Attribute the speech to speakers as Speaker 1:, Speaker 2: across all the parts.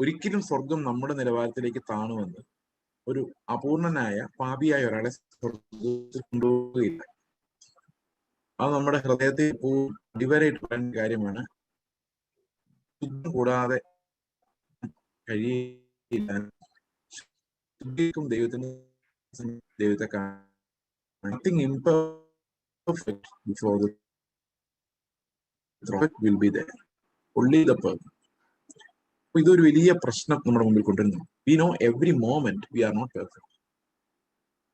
Speaker 1: ഒരിക്കലും സ്വർഗം നമ്മുടെ നിലവാരത്തിലേക്ക് താണുവെന്ന് ഒരു അപൂർണനായ പാപിയായ ഒരാളെ സ്വർഗത്തിൽ കൊണ്ടുപോവുകയില്ല. അത് നമ്മുടെ ഹൃദയത്തിൽ അടിവരയിട്ട് പറയുന്ന കാര്യമാണ്. ശുദ്ധം കൂടാതെ കഴിയില്ല. ദൈവത്തെ nothing imperfect before the throne will be there. Only the perfect. ഇതൊരു വലിയ പ്രശ്നം നമ്മുടെ മുമ്പിൽ കൊണ്ടുവരുന്നു. We know every moment we are not perfect.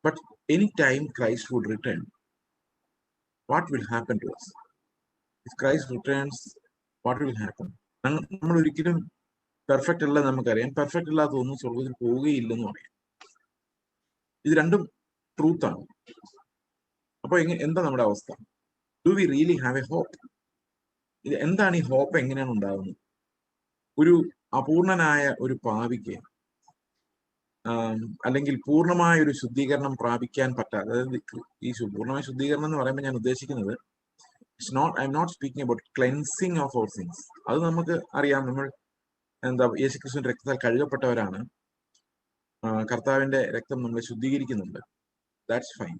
Speaker 1: But any time Christ would return, what will happen to us? If Christ returns, what will happen? നമ്മൾ ഒരിക്കലും perfect അല്ല, നമുക്കറിയാം. പെർഫെക്റ്റ് അല്ലാത്തതൊന്നും സ്വർഗത്തിൽ പോവുകയില്ലെന്ന് പറയാം. ഇത് രണ്ടും ട്രൂത്താണ്. അപ്പൊ എന്താ നമ്മുടെ അവസ്ഥ? Do we really have a hope? ഇത് എന്താണ് ഈ ഹോപ്പ്? എങ്ങനെയാണ് ഉണ്ടാകുന്നത്? ഒരു അപൂർണനായ ഒരു പാപിക്ക് അല്ലെങ്കിൽ പൂർണ്ണമായ ഒരു ശുദ്ധീകരണം പ്രാപിക്കാൻ പറ്റാതെ, അതായത് ഈ പൂർണ്ണമായ ശുദ്ധീകരണം എന്ന് പറയുമ്പോൾ ഞാൻ ഉദ്ദേശിക്കുന്നത് I'm not speaking about cleansing of all things. അത് നമുക്ക് അറിയാം. നമ്മൾ യേശുക്രിസ്തുവിന്റെ രക്തത്താൽ കഴുകപ്പെട്ടവരാണ്. കർത്താവിന്റെ രക്തം നമ്മളെ ശുദ്ധീകരിക്കുന്നുണ്ട്. That's fine.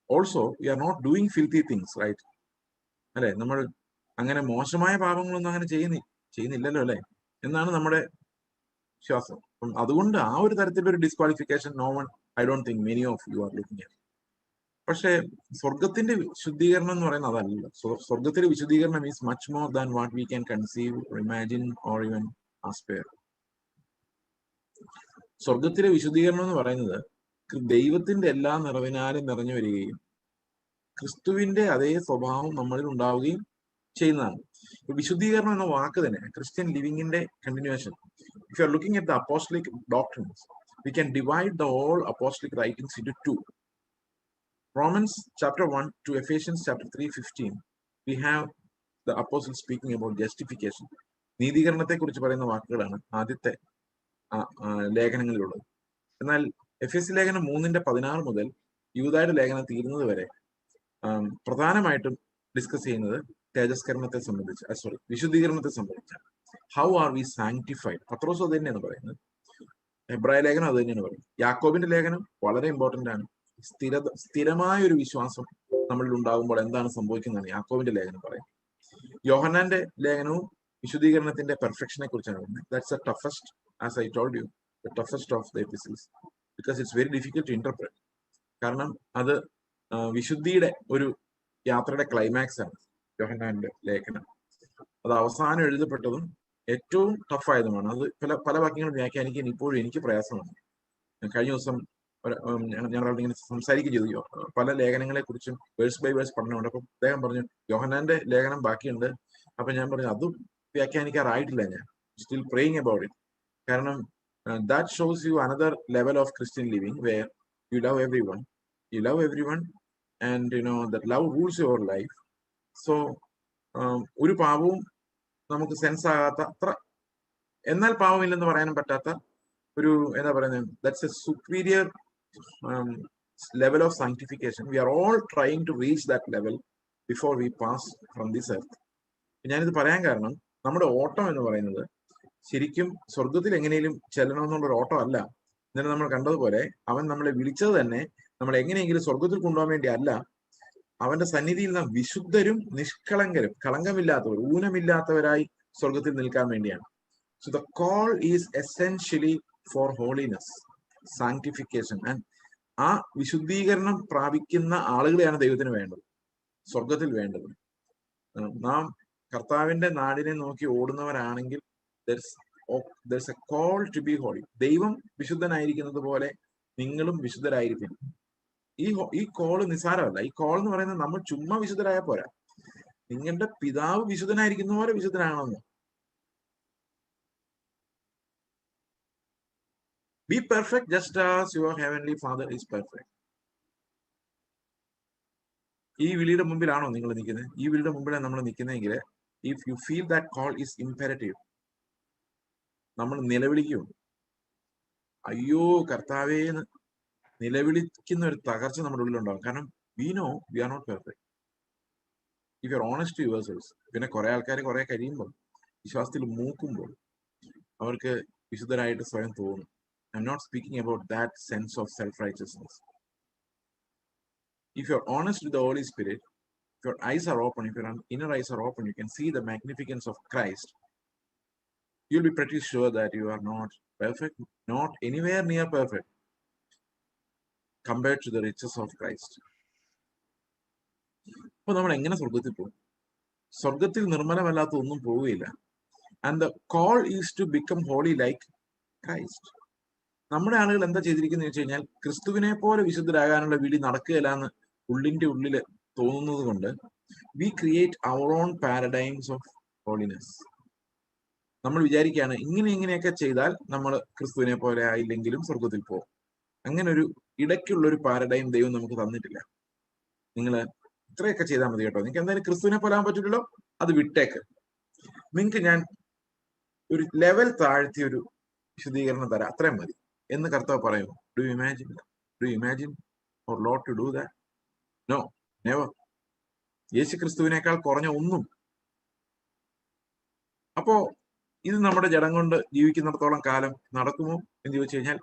Speaker 1: Also we are not doing filthy things, right? അല്ലെ? നമ്മൾ അങ്ങനെ മോശമായ പാപങ്ങളൊന്നും അങ്ങനെ ചെയ്യുന്നില്ലല്ലോ, അല്ലെ എന്നാണ് നമ്മുടെ വിശ്വാസം. അതുകൊണ്ട് ആ ഒരു തരത്തിലൊരു disqualification I don't think many of you are looking at. പക്ഷേ സ്വർഗത്തിന്റെ ശുദ്ധീകരണം എന്ന് പറയുന്നത് അതല്ലല്ലോ. സ്വർഗത്തിലെ വിശുദ്ധീകരണം is much more than what we can conceive, imagine or even aspire. സ്വർഗത്തിലെ വിശുദ്ധീകരണം എന്ന് പറയുന്നത് ദൈവത്തിന്റെ എല്ലാ നിറവിനാലും നിറഞ്ഞു വരികയും ക്രിസ്തുവിന്റെ അതേ സ്വഭാവം നമ്മളിൽ ഉണ്ടാവുകയും ചെയ്യുന്നതാണ്. വിശുദ്ധീകരണം എന്ന വാക്ക് തന്നെ ക്രിസ്ത്യൻ ലിവിങ്ങിന്റെ continuation. If you are looking at the apostolic doctrines, we can divide the all apostolic writings into two. Romans chapter 1 to Ephesians chapter 3:15, we have the apostle speaking about justification. നീതീകരണത്തെ കുറിച്ച് പറയുന്ന വാക്കുകളാണ് ആദ്യത്തെ ലേഖനങ്ങളിലുള്ളത്. എന്നാൽ എഫേസ്യ ലേഖനം 3:16 മുതൽ യൂദായുടെ ലേഖനം തീരുന്നത് വരെ പ്രധാനമായിട്ടും ഡിസ്കസ് ചെയ്യുന്നത് തേജസ്കരണത്തെ സംബന്ധിച്ച്, വിശുദ്ധീകരണത്തെ സംബന്ധിച്ചാണ്. How are we sanctified? പത്രോസ് അത് തന്നെയാണ് പറയുന്നത്. ഹെബ്രായ ലേഖനം അത് തന്നെയാണ് പറയുന്നത്. യാക്കോബിന്റെ ലേഖനം വളരെ ഇമ്പോർട്ടന്റ് ആണ്. സ്ഥിരമായ ഒരു വിശ്വാസം നമ്മളിൽ ഉണ്ടാകുമ്പോൾ എന്താണ് സംഭവിക്കുന്നതാണ് യാക്കോബിന്റെ ലേഖനം പറയുന്നത്. യോഹന്നാന്റെ ലേഖനവും വിശുദ്ധീകരണത്തിന്റെ പെർഫെക്ഷനെ കുറിച്ചാണ് പറയുന്നത്. That's the toughest, as I told you, the toughest of the epistles, because it's very difficult to interpret. കാരണം അത് വിശുദ്ധിയുടെ ഒരു യാത്രയുടെ ക്ലൈമാക്സ് ആണ് യോഹന്നാന്റെ ലേഖനം. അത് അവസാനം എഴുതപ്പെട്ടതും ഏറ്റവും ടഫായതുമാണ്. അത് പല വാക്യങ്ങളും വ്യാഖ്യാനിക്കാൻ ഇപ്പോഴും എനിക്ക് പ്രയാസമാണ്. കഴിഞ്ഞ ദിവസം ഞങ്ങളവിടെ ഇങ്ങനെ സംസാരിക്കുകയും ചെയ്തു പല ലേഖനങ്ങളെ കുറിച്ചും വേഴ്സ് ബൈ വേഴ്സ് പഠനമുണ്ട്. അപ്പൊ അദ്ദേഹം പറഞ്ഞു യോഹന്നാന്റെ ലേഖനം ബാക്കിയുണ്ട്. അപ്പൊ ഞാൻ പറഞ്ഞു അതും വ്യാഖ്യാനിക്കാറായിട്ടില്ല, ഞാൻ സ്റ്റിൽ പ്രേയിങ് അബൌട്ട് ഇറ്റ്. കാരണം that shows you another level of Christian living where you love everyone and you know that love rules your life. So ഒരു പാപവും നമുക്ക് സെൻസ് ആകാത്ത അത്ര, എന്നാൽ പാവമില്ലെന്ന് പറയാനും പറ്റാത്ത ഒരു എന്താ പറയുന്നത്, that's A superior level of sanctification. We are all trying to reach that level before we pass from this earth. ഞാനിത് പറയാൻ കാരണം നമ്മുടെ ഓട്ടം എന്ന് പറയുന്നത് ശരിക്കും സ്വർഗത്തിൽ എങ്ങനെയും ചെല്ലണമെന്നുള്ളൊരു ഓട്ടം അല്ല. ഇന്നലെ നമ്മൾ കണ്ടതുപോലെ അവൻ നമ്മളെ വിളിച്ചത് തന്നെ നമ്മൾ എങ്ങനെയെങ്കിലും സ്വർഗത്തിൽ കൊണ്ടുപോകാൻ വേണ്ടി അല്ല. അവന്റെ സന്നിധിയിൽ നാം വിശുദ്ധരും നിഷ്കളങ്കരും കളങ്കമില്ലാത്തവർ ഊനമില്ലാത്തവരായി സ്വർഗത്തിൽ നിൽക്കാൻ വേണ്ടിയാണ്. So the call is essentially for holiness, sanctification, and ആ വിശുദ്ധീകരണം പ്രാപിക്കുന്ന ആളുകളെയാണ് ദൈവത്തിന് വേണ്ടത്, സ്വർഗത്തിൽ വേണ്ടത്. നാം കർത്താവിന്റെ നാടിനെ നോക്കി ഓടുന്നവരാണെങ്കിൽ there's a call to be holy. ദൈവം വിശുദ്ധനായിരിക്കുന്നത് പോലെ നിങ്ങളും വിശുദ്ധരായിരിക്കും. ഈ കോള് നിസ്സാരമല്ല. ഈ കോൾ എന്ന് പറയുന്നത് നമ്മൾ ചുമ്മാ വിശുദ്ധരായ പോരാ, നിങ്ങളുടെ പിതാവ് വിശുദ്ധനായിരിക്കുന്ന പോലെ വിശുദ്ധനാണെന്ന്. Be perfect just as your heavenly Father is perfect. ഈ വിളിയുടെ മുമ്പിലാണോ നിങ്ങൾ നിൽക്കുന്നത്? ഈ വിളിയുടെ മുമ്പിലാണ് നമ്മൾ നിൽക്കുന്നതെങ്കിൽ if you feel that call is imperative, നമ്മൾ നിലവിളിക്കും, അയ്യോ കർത്താവേ നിലവിളിക്കുന്ന ഒരു തകർച്ച നമ്മുടെ ഉള്ളിലുണ്ടാകും. കാരണം we know we are not perfect. If you are honest to yourselves. പിന്നെ കുറെ ആൾക്കാർ കുറെ കഴിയുമ്പോൾ വിശ്വാസത്തിൽ മൂക്കുമ്പോൾ അവർക്ക് വിശുദ്ധരായിട്ട് സ്വയം തോന്നും. I'm not speaking about that sense of self righteousness. If you're honest with the Holy Spirit, if your eyes are open, if your inner eyes are open, you can see the magnificence of Christ. You'll be pretty sure that you are not perfect, not anywhere near perfect compared to the riches of Christ. അപ്പോൾ നമ്മൾ എങ്ങനെ സ്വർഗത്തിൽ പോകും? സ്വർഗത്തിൽ നിർമ്മലമല്ലാത്ത ഒന്നും പോവുകയില്ല. And the call is to become holy like Christ. നമ്മുടെ ആളുകൾ എന്താ ചെയ്തിരിക്കുന്നത് വെച്ച് കഴിഞ്ഞാൽ, ക്രിസ്തുവിനെ പോലെ വിശുദ്ധരാകാനുള്ള വിളി നടക്കുകയില്ല എന്ന് ഉള്ളിന്റെ ഉള്ളിൽ തോന്നുന്നത് കൊണ്ട് we create our own paradigms of holiness. നമ്മൾ വിചാരിക്കുകയാണ് ഇങ്ങനെയൊക്കെ ചെയ്താൽ നമ്മൾ ക്രിസ്തുവിനെ പോലെ ആയില്ലെങ്കിലും സ്വർഗത്തിൽ പോകും. അങ്ങനെ ഒരു ഇടയ്ക്കുള്ളൊരു പാരഡൈം ദൈവം നമുക്ക് തന്നിട്ടില്ല. നിങ്ങൾ ഇത്രയൊക്കെ ചെയ്താൽ മതി കേട്ടോ, നിങ്ങൾക്ക് എന്തായാലും ക്രിസ്തുവിനെ പോലെ ആകാൻ പറ്റില്ലല്ലോ, അത് വിട്ടേക്ക്. നിങ്ങൾക്ക് ഞാൻ ഒരു ലെവൽ താഴ്ത്തിയ ഒരു വിശദീകരണം തരാം, അത്രയും മതി എന്ന് കർത്താവ് പറയുമോ? Do you imagine for lord to do that? No, never. യേശു ക്രിസ്തുവിനേക്കാൾ കുറഞ്ഞ ഒന്നും. അപ്പോ ഇത് നമ്മുടെ ജഡം കൊണ്ട് ജീവിക്കുന്നിടത്തോളം കാലം നടക്കുമോ എന്ന് ചോദിച്ചു കഴിഞ്ഞാൽ,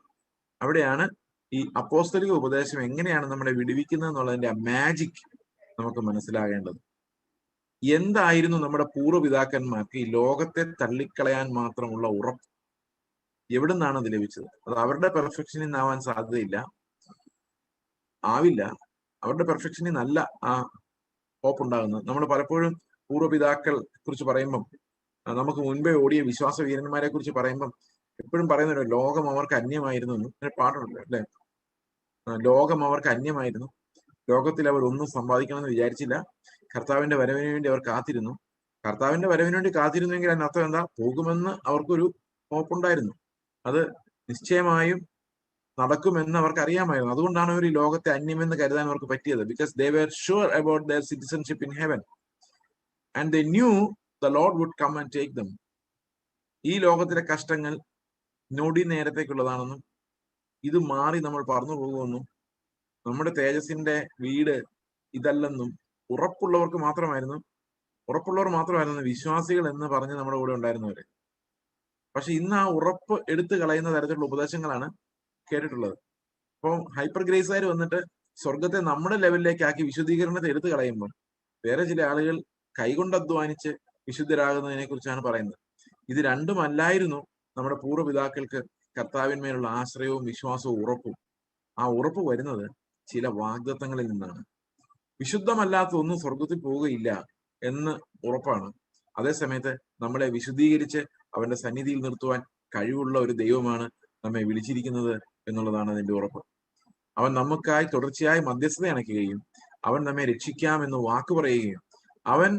Speaker 1: അവിടെയാണ് ഈ അപ്പോസ്തലിക ഉപദേശം എങ്ങനെയാണ് നമ്മളെ വിടുവിക്കുന്നത് എന്നുള്ളതിന്റെ മാജിക് നമുക്ക് മനസ്സിലാകേണ്ടത്. എന്തായിരുന്നു നമ്മുടെ പൂർവ്വപിതാക്കന്മാർക്ക് ഈ ലോകത്തെ തള്ളിക്കളയാൻ മാത്രമുള്ള ഉറപ്പ്? എവിടെ നിന്നാണ് അത് ലഭിച്ചത്? അത് അവരുടെ പെർഫെക്ഷനിൽ നിന്നാവാൻ സാധ്യതയില്ല, ആവില്ല. അവരുടെ പെർഫെക്ഷനിൽ നല്ല ആ ഹോപ്പ് ഉണ്ടാകുന്നത്. നമ്മൾ പലപ്പോഴും പൂർവ്വപിതാക്കൾ കുറിച്ച് പറയുമ്പം, നമുക്ക് മുൻപേ ഓടിയ വിശ്വാസ വീരന്മാരെ കുറിച്ച് പറയുമ്പം എപ്പോഴും പറയുന്നല്ലോ, ലോകം അവർക്ക് അന്യമായിരുന്നു എന്ന്. ഒരു പാട്ടുണ്ട് അല്ലെ, ലോകം അവർക്ക് അന്യമായിരുന്നു, ലോകത്തിൽ അവർ ഒന്നും സമ്പാദിക്കണമെന്ന് വിചാരിച്ചില്ല, കർത്താവിന്റെ വരവിന് വേണ്ടി അവർ കാത്തിരുന്നു. കർത്താവിന്റെ വരവിന് വേണ്ടി കാത്തിരുന്നെങ്കിൽ അതിനർത്ഥം എന്താ? പോകുമെന്ന് അവർക്കൊരു ഹോപ്പുണ്ടായിരുന്നു. അത് നിശ്ചയമായും നടക്കുമെന്ന് അവർക്ക് അറിയാമായിരുന്നു. അതുകൊണ്ടാണ് അവർ ഈ ലോകത്തെ അന്യമെന്ന് കരുതാൻ അവർക്ക് പറ്റിയത്. Because they were sure about their citizenship in heaven and they knew the Lord would come and take them. ഈ ലോകത്തിലെ കഷ്ടങ്ങൾ നൊടി നേരത്തേക്കുള്ളതാണെന്നും ഇത് മാറി നമ്മൾ പറന്നു പോകുമെന്നും നമ്മുടെ തേജസ്സിന്റെ വീട് ഇതല്ലെന്നും ഉറപ്പുള്ളവർ മാത്രമായിരുന്നു വിശ്വാസികൾ എന്ന് പറഞ്ഞ് നമ്മുടെ കൂടെ ഉണ്ടായിരുന്നവര്. പക്ഷെ ഇന്ന് ആ ഉറപ്പ് എടുത്തു കളയുന്ന തരത്തിലുള്ള ഉപദേശങ്ങളാണ് കേട്ടിട്ടുള്ളത്. അപ്പോൾ ഹൈപ്പർ ഗ്രേസുകാർ വന്നിട്ട് സ്വർഗത്തെ നമ്മുടെ ലെവലിലേക്ക് ആക്കി വിശുദ്ധീകരണത്തെ എടുത്തു കളയുമ്പോൾ വേറെ ചില ആളുകൾ കൈകൊണ്ട് അധ്വാനിച്ച് വിശുദ്ധരാകുന്നതിനെ കുറിച്ചാണ് പറയുന്നത്. ഇത് രണ്ടുമല്ലായിരുന്നു നമ്മുടെ പൂർവ്വപിതാക്കൾക്ക് കർത്താവിന്മേലുള്ള ആശ്രയവും വിശ്വാസവും ഉറപ്പും. ആ ഉറപ്പ് വരുന്നത് ചില വാഗ്ദത്തങ്ങളിൽ നിന്നാണ്. വിശുദ്ധമല്ലാത്ത ഒന്നും സ്വർഗത്തിൽ പോവുകയില്ല എന്ന് ഉറപ്പാണ്. അതേസമയത്ത് നമ്മളെ വിശുദ്ധീകരിച്ച് അവന്റെ സന്നിധിയിൽ നിർത്തുവാൻ കഴിവുള്ള ഒരു ദൈവമാണ് നമ്മെ വിളിച്ചിരിക്കുന്നത് എന്നുള്ളതാണ് അതിന്റെ ഉറപ്പ്. അവൻ നമുക്കായി തുടർച്ചയായി മധ്യസ്ഥത അണയ്ക്കുകയും അവൻ നമ്മെ രക്ഷിക്കാമെന്ന് വാക്ക് പറയുകയും അവൻ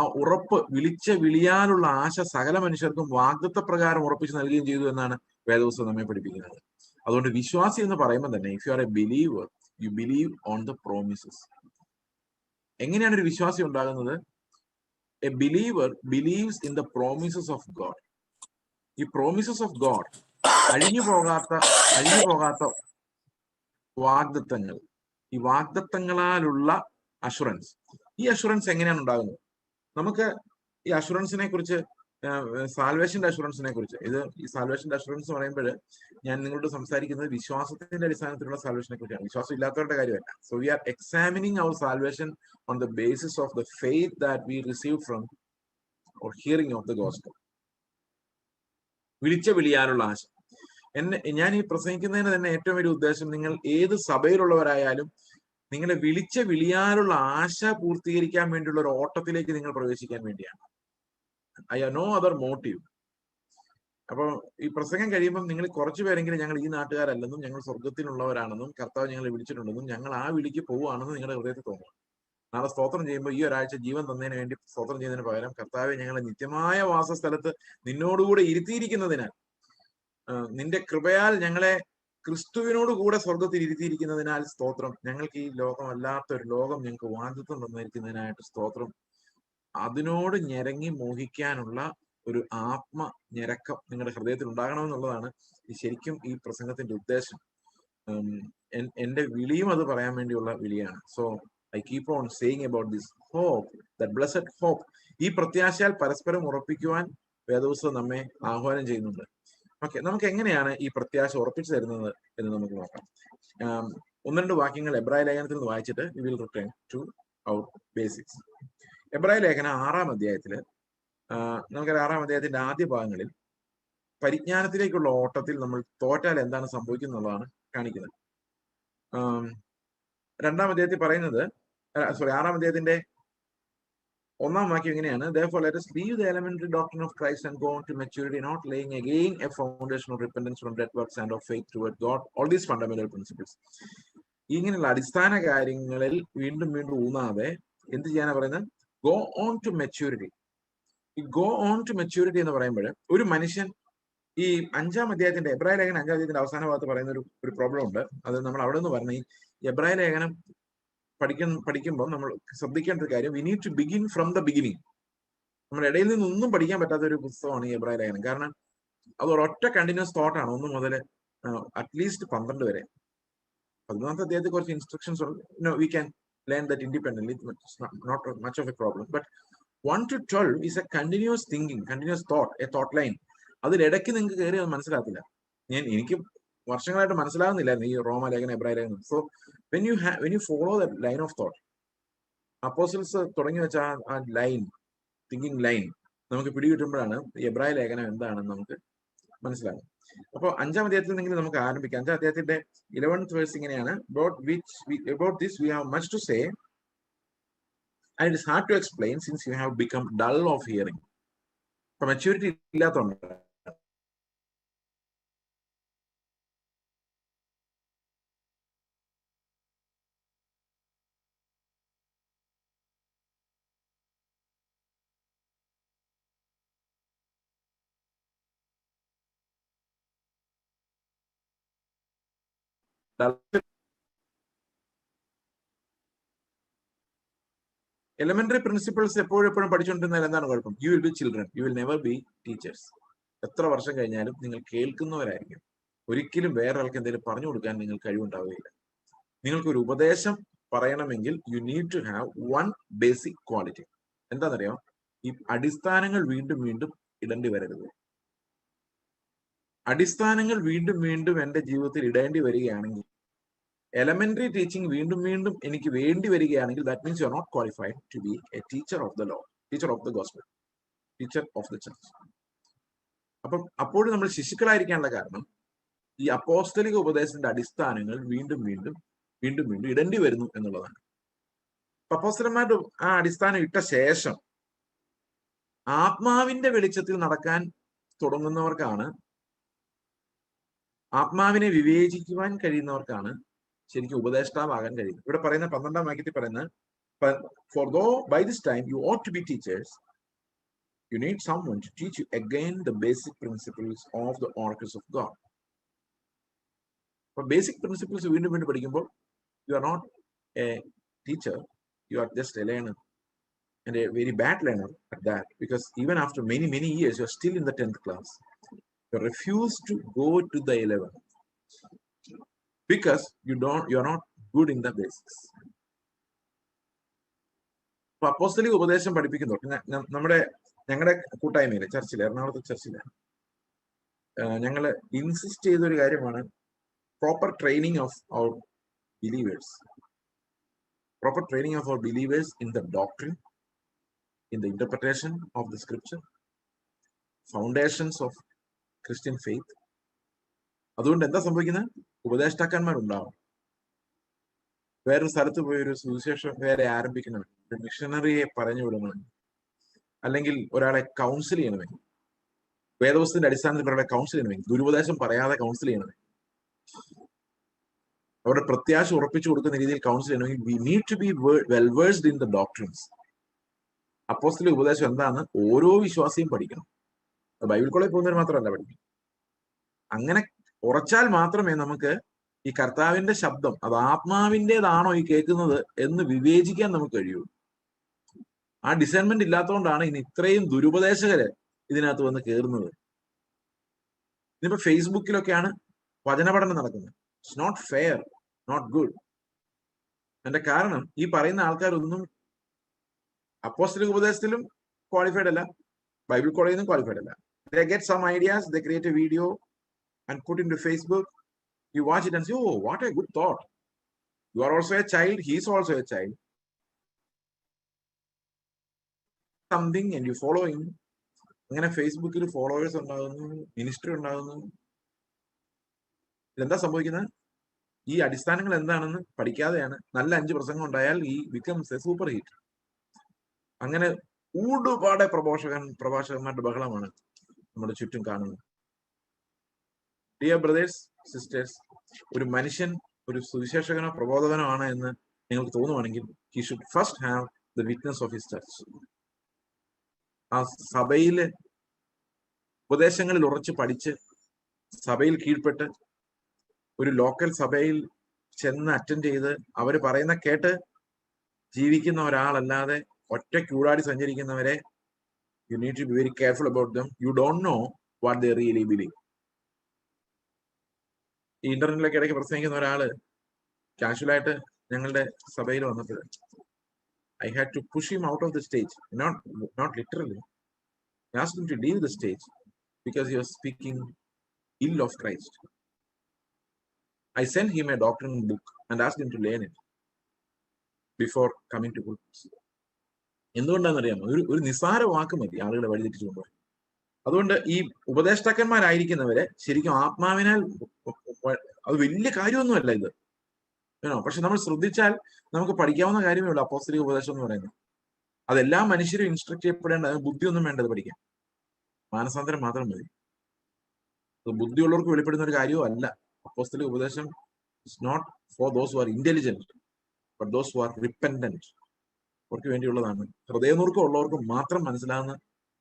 Speaker 1: ആ ഉറപ്പ് വിളിച്ച വിളിയാനുള്ള ആശ സകല മനുഷ്യർക്കും വാഗ്ദത്ത പ്രകാരം ഉറപ്പിച്ച് നൽകുകയും ചെയ്തു എന്നാണ് വേദപുസ്തകം നമ്മെ പഠിപ്പിക്കുന്നത്. അതുകൊണ്ട് വിശ്വാസി എന്ന് പറയുമ്പോൾ തന്നെ, if you are a believer, you believe on the promises. എങ്ങനെയാണ് ഒരു വിശ്വാസി ഉണ്ടാകുന്നത്? A believer believes in the promises of God. ഈ പ്രോമിസസ് ഓഫ് ഗോഡ് അഴിഞ്ഞു പോകാത്ത വാഗ്ദത്തങ്ങൾ, ഈ വാഗ്ദത്തങ്ങളാലുള്ള അഷുറൻസ്. ഈ അഷുറൻസ് എങ്ങനെയാണ് ഉണ്ടാകുന്നത്? നമുക്ക് ഈ അഷുറൻസിനെ കുറിച്ച്, സാൽവേഷന്റെ അഷുറൻസിനെ കുറിച്ച്, ഈ സാൽവേഷന്റെ അഷുറൻസ് പറയുമ്പോൾ ഞാൻ നിങ്ങളോട് സംസാരിക്കുന്നത് വിശ്വാസത്തിന്റെ അടിസ്ഥാനത്തിലുള്ള സാൽവേഷനെ കുറിച്ചാണ്, വിശ്വാസം ഇല്ലാത്തവരുടെ കാര്യമല്ല. So we are examining our salvation on the basis of the faith that we receive from our hearing of the gospel. വിളിച്ച വിളിയാനുള്ള ആശ. ഞാൻ ഈ പ്രസംഗിക്കുന്നതിന് തന്നെ ഏറ്റവും വലിയ ഉദ്ദേശം, നിങ്ങൾ ഏത് സഭയിലുള്ളവരായാലും നിങ്ങളെ വിളിച്ച വിളിയാനുള്ള ആശ പൂർത്തീകരിക്കാൻ വേണ്ടിയുള്ള ഒരു ഓട്ടത്തിലേക്ക് നിങ്ങൾ പ്രവേശിക്കാൻ വേണ്ടിയാണ്. I have no other motive. അപ്പൊ ഈ പ്രസംഗം കഴിയുമ്പോൾ നിങ്ങൾ കുറച്ചു പേരെങ്കിലും ഞങ്ങൾ ഈ നാട്ടുകാരല്ലെന്നും ഞങ്ങൾ സ്വർഗത്തിലുള്ളവരാണെന്നും കർത്താവ് ഞങ്ങളെ വിളിച്ചിട്ടുണ്ടെന്നും ഞങ്ങൾ ആ വിളിക്ക് പോവുകയാണെന്നും നിങ്ങളുടെ ഹൃദയത്തിൽ തോന്നുന്നു. നാളെ സ്തോത്രം ചെയ്യുമ്പോൾ ഈ ഒരാഴ്ച ജീവൻ തന്നതിന് വേണ്ടി സ്തോത്രം ചെയ്യുന്നതിന് പകരം, കർത്താവെ ഞങ്ങളെ നിത്യമായ വാസസ്ഥലത്ത് നിന്നോടുകൂടെ ഇരുത്തിയിരിക്കുന്നതിനാൽ, നിന്റെ കൃപയാൽ ഞങ്ങളെ ക്രിസ്തുവിനോട് കൂടെ സ്വർഗത്തിൽ ഇരുത്തിയിരിക്കുന്നതിനാൽ സ്തോത്രം, ഞങ്ങൾക്ക് ഈ ലോകമല്ലാത്ത ഒരു ലോകം ഞങ്ങൾക്ക് വാഗ്ദത്തം തന്നിരിക്കുന്നതിനായിട്ട് സ്തോത്രം. അതിനോട് ഞെരങ്ങി മോഹിക്കാനുള്ള ഒരു ആത്മ ഞെരക്കം നിങ്ങളുടെ ഹൃദയത്തിൽ ഉണ്ടാകണമെന്നുള്ളതാണ് ശരിക്കും ഈ പ്രസംഗത്തിന്റെ ഉദ്ദേശം. എന്റെ വിളിയും അത് പറയാൻ വേണ്ടിയുള്ള വിളിയാണ്. So I keep on saying about this hope, that blessed hope. ഈ പ്രത്യാശയാൽ പരസ്പരം ഉറപ്പിക്കുവാൻ വേദപുസ്തകം നമ്മെ ആഹ്വാനം ചെയ്യുന്നുണ്ട്. ഓക്കെ, നമുക്ക് എങ്ങനെയാണ് ഈ പ്രത്യാശ ഉറപ്പിച്ചു തരുന്നത് എന്ന് നമുക്ക് നോക്കാം. ഒന്ന് രണ്ട് വാക്യങ്ങൾ എബ്രായ ലേഖനത്തിൽ നിന്ന് വായിച്ചിട്ട് we will return to our basics. എബ്രായ ലേഖനം 6-ാം അധ്യായത്തില് നമുക്കറിയാം, 6-ാം അധ്യായത്തിന്റെ ആദ്യ ഭാഗങ്ങളിൽ പരിജ്ഞാനത്തിലേക്കുള്ള ഓട്ടത്തിൽ നമ്മൾ തോറ്റാൽ എന്താണ് സംഭവിക്കുന്നതാണ് കാണിക്കുന്നത്. 2-ാം അധ്യായത്തിൽ പറയുന്നത്, 6-ാം അധ്യായത്തിന്റെ 1-ാം വാക്യം ഇങ്ങനെയാണ്: Therefore let us leave the elementary doctrine of Christ and go on to maturity, not laying again a foundation of repentance from dead works and of faith toward God. All these fundamental principles. ഇങ്ങനെയുള്ള അടിസ്ഥാന കാര്യങ്ങളിൽ വീണ്ടും വീണ്ടും ഊന്നാതെ എന്ത് ചെയ്യാനാണ് പറയുന്നത്? Go on to maturity. ഈ go on to maturity എന്ന് പറയുമ്പോൾ ഒരു മനുഷ്യൻ ഈ 5-ാം അധ്യായത്തിന്റെ എബ്രായ ലേഖനം 5-ാം അധ്യായത്തിന്റെ അവസാന ഭാഗത്ത് പറയുന്ന ഒരു പ്രോബ്ലം ഉണ്ട്. അത് നമ്മൾ അവിടെ നിന്ന് പറഞ്ഞ ഈ എബ്രായ ലേഖനം പഠിക്കുമ്പോൾ നമ്മൾ ശ്രദ്ധിക്കേണ്ട ഒരു കാര്യം, we need to begin from the beginning. നമ്മുടെ ഇടയിൽ നിന്നൊന്നും പഠിക്കാൻ പറ്റാത്ത ഒരു പുസ്തകമാണ് ഈ എബ്രായ ലേഖനം. കാരണം അത് ഒരൊറ്റ കണ്ടിന്യൂസ് തോട്ടാണ്, 1 മുതൽ അറ്റ്ലീസ്റ്റ് 12 വരെ. 11-ാമത്തെ അധ്യായത്തിൽ കുറച്ച് instructions we can learn that independently, not much of a problem. But 1 to 12 is a continuous thinking, continuous thought, a thought line. അതിലിടയ്ക്ക് നിങ്ങൾക്ക് കയറി അത് മനസ്സിലാക്കില്ല. എനിക്ക് വർഷങ്ങളായിട്ട് മനസ്സിലാകുന്നില്ലായിരുന്നു ഈ റോമാലേഖനം, എബ്രായ ലേഖനം. So when you follow that line of thought, apostles തുടങ്ങി വെച്ച ആ ലൈൻ, തിങ്കിങ് ലൈൻ നമുക്ക് പിടികിട്ടുമ്പോഴാണ് എബ്രായ ലേഖനം എന്താണെന്ന് നമുക്ക് മനസ്സിലാകും. അപ്പോൾ 5-ാം അധ്യായത്തിൽ നിന്നെങ്കിലും നമുക്ക് ആരംഭിക്കാം. 5-ാം അധ്യായത്തിന്റെ 11th വേഴ്സ് ഇങ്ങനെയാണ്: about this we have much to say and it is hard to explain since you have become dull of hearing. അപ്പൊ മെച്യൂരിറ്റി ഇല്ലാത്തതുകൊണ്ട് എലമെന്ററി പ്രിൻസിപ്പിൾസ് എപ്പോഴും പഠിച്ചുകൊണ്ടിരുന്നാൽ എന്താണ് കുഴപ്പം? You will be children, you will never be teachers. എത്ര വർഷം കഴിഞ്ഞാലും നിങ്ങൾ കേൾക്കുന്നവരായിരിക്കും. ഒരിക്കലും വേറൊരാൾക്ക് എന്തെങ്കിലും പറഞ്ഞു കൊടുക്കാൻ നിങ്ങൾ കഴിവുണ്ടാവുകയില്ല. നിങ്ങൾക്കൊരു ഉപദേശം പറയണമെങ്കിൽ you need to have one basic quality. എന്താണെന്നറിയാം? ഈ അടിസ്ഥാനങ്ങൾ വീണ്ടും വീണ്ടും ഇടേണ്ടി വരരുത്. അടിസ്ഥാനങ്ങൾ വീണ്ടും വീണ്ടും എന്റെ ജീവിതത്തിൽ ഇടേണ്ടി വരികയാണെങ്കിൽ, എലമെന്ററി ടീച്ചിങ് വീണ്ടും വീണ്ടും എനിക്ക് വേണ്ടി വരികയാണെങ്കിൽ, that means you are not qualified to be a teacher of the law, teacher of the gospel, teacher of the church. അപ്പം അപ്പോഴും നമ്മൾ ശിശുക്കളായിരിക്കാനുള്ള കാരണം ഈ അപ്പോസ്തലിക ഉപദേശത്തിന്റെ അടിസ്ഥാനങ്ങൾ വീണ്ടും വീണ്ടും വീണ്ടും വീണ്ടും ഇടേണ്ടി വരുന്നു എന്നുള്ളതാണ്. അപ്പോസ്തലന്മാരുടെ ആ അടിസ്ഥാനം ഇട്ട ശേഷം ആത്മാവിന്റെ വെളിച്ചത്തിൽ നടക്കാൻ തുടങ്ങുന്നവർക്കാണ്, ആത്മാവിനെ വിവേചിക്കുവാൻ കഴിയുന്നവർക്കാണ് ശരിക്കും ഉപദേഷ്ടാവാകാൻ കഴിയുന്നത്. ഇവിടെ പറയുന്ന 12-ാം വാക്യത്തിൽ പറയുന്നത്, for though by this time you ought to be teachers, you need someone to teach you again the basic principles of the oracles of God. For basic principles വീണ്ടും വീണ്ടും പഠിക്കുമ്പോൾ you are not a teacher, you are just a learner, and a very bad learner at that, because even after many years you are still in the 10th class. You refuse to go to the 11th because you are not good in the basics. അപ്പൊ അപ്പോസ്തലിക ഉപദേശം പഠിപ്പിക്കുന്നു. ഞങ്ങളുടെ കൂട്ടായ്മയില്, ചർച്ചില്, എറണാകുളത്തെ ചർച്ചില് ഞങ്ങൾ insist ചെയ്തൊരു കാര്യമാണ് proper training of our believers. Proper training of our believers in the doctrine, in the interpretation of the scripture, foundations of Christian faith. അതുകൊണ്ട് എന്താ സംഭവിക്കുന്നത്? ഉപദേഷ്ടാക്കന്മാരുണ്ടാവും. വേറൊരു സ്ഥലത്ത് പോയി ഒരു സുവിശേഷം വേറെ ആരംഭിക്കണമെങ്കിൽ, ഒരു മിഷണറിയെ പറഞ്ഞു വിടണമെങ്കിൽ, അല്ലെങ്കിൽ ഒരാളെ കൗൺസിൽ ചെയ്യണമെങ്കിൽ, വേദപുസ്തകത്തിന്റെ അടിസ്ഥാനത്തിൽ ഒരാളെ കൗൺസിൽ ചെയ്യണമെങ്കിൽ, ദുരുപദേശം പറയാതെ കൗൺസിൽ ചെയ്യണമെങ്കിൽ, അവരുടെ പ്രത്യാശ ഉറപ്പിച്ചു കൊടുക്കുന്ന രീതിയിൽ കൗൺസിൽ ചെയ്യണമെങ്കിൽ, we need to be well versed in the doctrines. അപ്പോസ്തലിക ഉപദേശം എന്താണെന്ന് ഓരോ വിശ്വാസിയും പഠിക്കണം. ബൈബിൾ കോളേജിൽ പോകുന്നവർ മാത്രമല്ല പഠിക്കണം. അങ്ങനെ ഉറച്ചാൽ മാത്രമേ നമുക്ക് ഈ കർത്താവിന്റെ ശബ്ദം അത് ആത്മാവിൻ്റെതാണോ ഈ കേൾക്കുന്നത് എന്ന് വിവേചിക്കാൻ നമുക്ക് കഴിയൂ. ആ ഡിസൈൻമെന്റ് ഇല്ലാത്തതുകൊണ്ടാണ് ഇനി ഇത്രയും ദുരുപദേശകര് ഇതിനകത്ത് വന്ന് കയറുന്നത്. ഇനിയിപ്പോ ഫേസ്ബുക്കിലൊക്കെയാണ് വചനപഠനം നടക്കുന്നത്. It's not fair, not good. അതിന്റെ കാരണം ഈ പറയുന്ന ആൾക്കാരൊന്നും അപ്പോസ്തലിക ഉപദേശത്തിലും ക്വാളിഫൈഡ് അല്ല, ബൈബിൾ കോളേജിൽ നിന്നും ക്വാളിഫൈഡ് അല്ല. They get some ideas, they create a video, and put into Facebook. You watch it and say, oh, what a good thought. You are also a child, he is also a child. Something and you follow him. അങ്ങനെ ഫേസ്ബുക്കിൽ followers ഉണ്ടാകുന്നു, ministry ഉണ്ടാകുന്നു. ഇതെന്താ സംഭവിക്കുന്നത്? ഈ അടിസ്ഥാനങ്ങൾ എന്താണെന്ന് പഠിക്കാതെയാണ്. നല്ല 5 പ്രസംഗം ഉണ്ടായാൽ ഈ ബിക്കംസ് എ സൂപ്പർ ഹിറ്റ്. അങ്ങനെ ഊടുപാടെ പ്രഭാഷകന്മാരുടെ ബഹളമാണ് നമ്മുടെ ചുറ്റും കാണുന്നത്. ഡിയർ ബ്രദേഴ്സ്, സിസ്റ്റേഴ്സ്, ഒരു മനുഷ്യൻ ഒരു സുവിശേഷകനോ പ്രബോധകനോ ആണ് എന്ന് നിങ്ങൾക്ക് തോന്നുവാണെങ്കിൽ he should first have the witness of his church. ആ സഭയിലെ ഉപദേശങ്ങളിൽ ഉറച്ചു പഠിച്ച് സഭയിൽ കീഴ്പ്പെട്ട് ഒരു ലോക്കൽ സഭയിൽ ചെന്ന് അറ്റൻഡ് ചെയ്ത് അവർ പറയുന്ന കേട്ട് ജീവിക്കുന്ന ഒരാളല്ലാതെ ഒറ്റയ്ക്ക് ഊടാടി സഞ്ചരിക്കുന്നവരെ you need to be very careful about them. You don't know what they really believe. ഈ ഇന്റർനെറ്റിലേക്ക് ഇടയ്ക്ക് പ്രസംഗിക്കുന്ന ഒരാള് കാഷ്വലായിട്ട് ഞങ്ങളുടെ സഭയിൽ വന്നപ്പോൾ I had to push him out of the stage, not literally. I asked him to leave the stage because he was speaking ill of Christ. I sent him a doctrine book and asked him to learn it before coming to pulpit. എന്തുകൊണ്ടാണെന്നറിയാമോ? ഒരു നിസ്സാര വാക്ക് മതി ആളുകളെ വഴിതെറ്റിച്ചു കൊണ്ടുപോയി. അതുകൊണ്ട് ഈ ഉപദേഷ്ടാക്കന്മാരായിരിക്കുന്നവരെ ശരിക്കും ആത്മാവിനാൽ അത് വലിയ കാര്യമൊന്നുമല്ല ഇത്, പക്ഷെ നമ്മൾ ശ്രദ്ധിച്ചാൽ നമുക്ക് പഠിക്കാവുന്ന കാര്യമേ ഉള്ളൂ അപ്പോസ്തലിക ഉപദേശം എന്ന് പറയുന്നത്. അതെല്ലാ മനുഷ്യരും ഇൻസ്ട്രക്ട് ചെയ്യപ്പെടേണ്ട, ബുദ്ധിയൊന്നും വേണ്ടത് പഠിക്കാൻ, മാനസാന്തരം മാത്രം മതി. ബുദ്ധിയുള്ളവർക്ക് വെളിപ്പെടുന്ന ഒരു കാര്യവും അല്ല അപ്പോസ്തലിക ഉപദേശം. It's not for those who are intelligent but those who are repentant. അവർക്ക് വേണ്ടിയുള്ളതാണ്. ഹൃദയനൂർക്കം ഉള്ളവർക്ക് മാത്രം മനസ്സിലാകുന്ന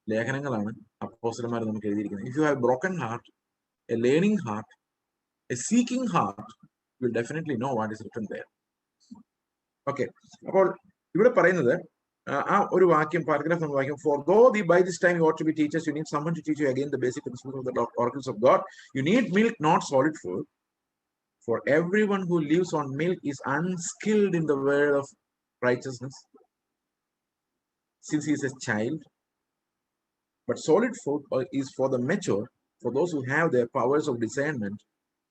Speaker 1: ലേഖനങ്ങളാണ് അപ്പോസ്തലന്മാർ നമുക്ക് എഴുതിയിരിക്കുന്നത്. If you have broken heart, A learning heart, A seeking heart, you will definitely know what is written there. Okay, അപ്പോൾ ഇവിടെ പറയുന്നത് ആ ഒരു വാക്യം, പാരഗ്രാഫ് എന്ന വാക്യം, for though by this time you ought to be teachers, you need someone to teach you again the basic principles of the oracles of God. You need milk, not solid food, for everyone who lives on milk is unskilled in the word of righteousness, since he is a child. But solid food is for the mature, for those who have their powers of discernment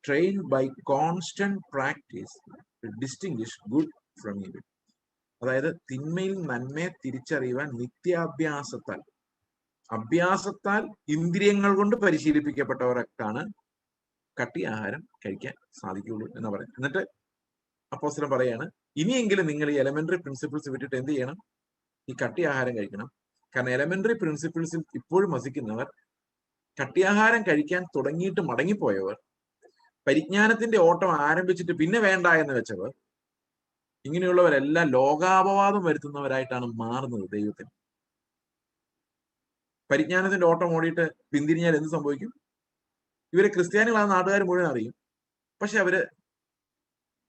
Speaker 1: trained by constant practice to distinguish good from evil. അതായത് തിന്മയിൽ നന്മയെ തിരിച്ചറിയുവാൻ അഭ്യാസത്താൽ ഇന്ദ്രിയങ്ങൾ കൊണ്ട് പരിശീലിപ്പിക്കപ്പെട്ടവർക്കാണ് കട്ടി ആഹാരം കഴിക്കാൻ സാധിക്കുകയുള്ളൂ എന്ന് പറയുന്നത്. എന്നിട്ട് അപ്പോസ്തലൻ പറയാണ്, ഇനിയെങ്കിലും നിങ്ങൾ ഈ എലമെന്ററി പ്രിൻസിപ്പിൾസ് വിട്ടിട്ട് എന്ത് ചെയ്യണം? ഈ കട്ടി ആഹാരം കഴിക്കണം. കാരണം എലമെന്ററി പ്രിൻസിപ്പിൾസിൽ ഇപ്പോഴും വസിക്കുന്നവർ, കട്ടിയാഹാരം കഴിക്കാൻ തുടങ്ങിയിട്ട് മടങ്ങിപ്പോയവർ, പരിജ്ഞാനത്തിന്റെ ഓട്ടം ആരംഭിച്ചിട്ട് പിന്നെ വേണ്ട എന്ന് വെച്ചവർ, ഇങ്ങനെയുള്ളവരെല്ലാം ലോകാപവാദം വരുത്തുന്നവരായിട്ടാണ് മാറുന്നത് ദൈവത്തിന്. പരിജ്ഞാനത്തിന്റെ ഓട്ടം ഓടിയിട്ട് പിന്തിരിഞ്ഞാൽ എന്ത് സംഭവിക്കും? ഇവര് ക്രിസ്ത്യാനികളാണ് നാട്ടുകാർ മുഴുവൻ അറിയും, പക്ഷെ അവര്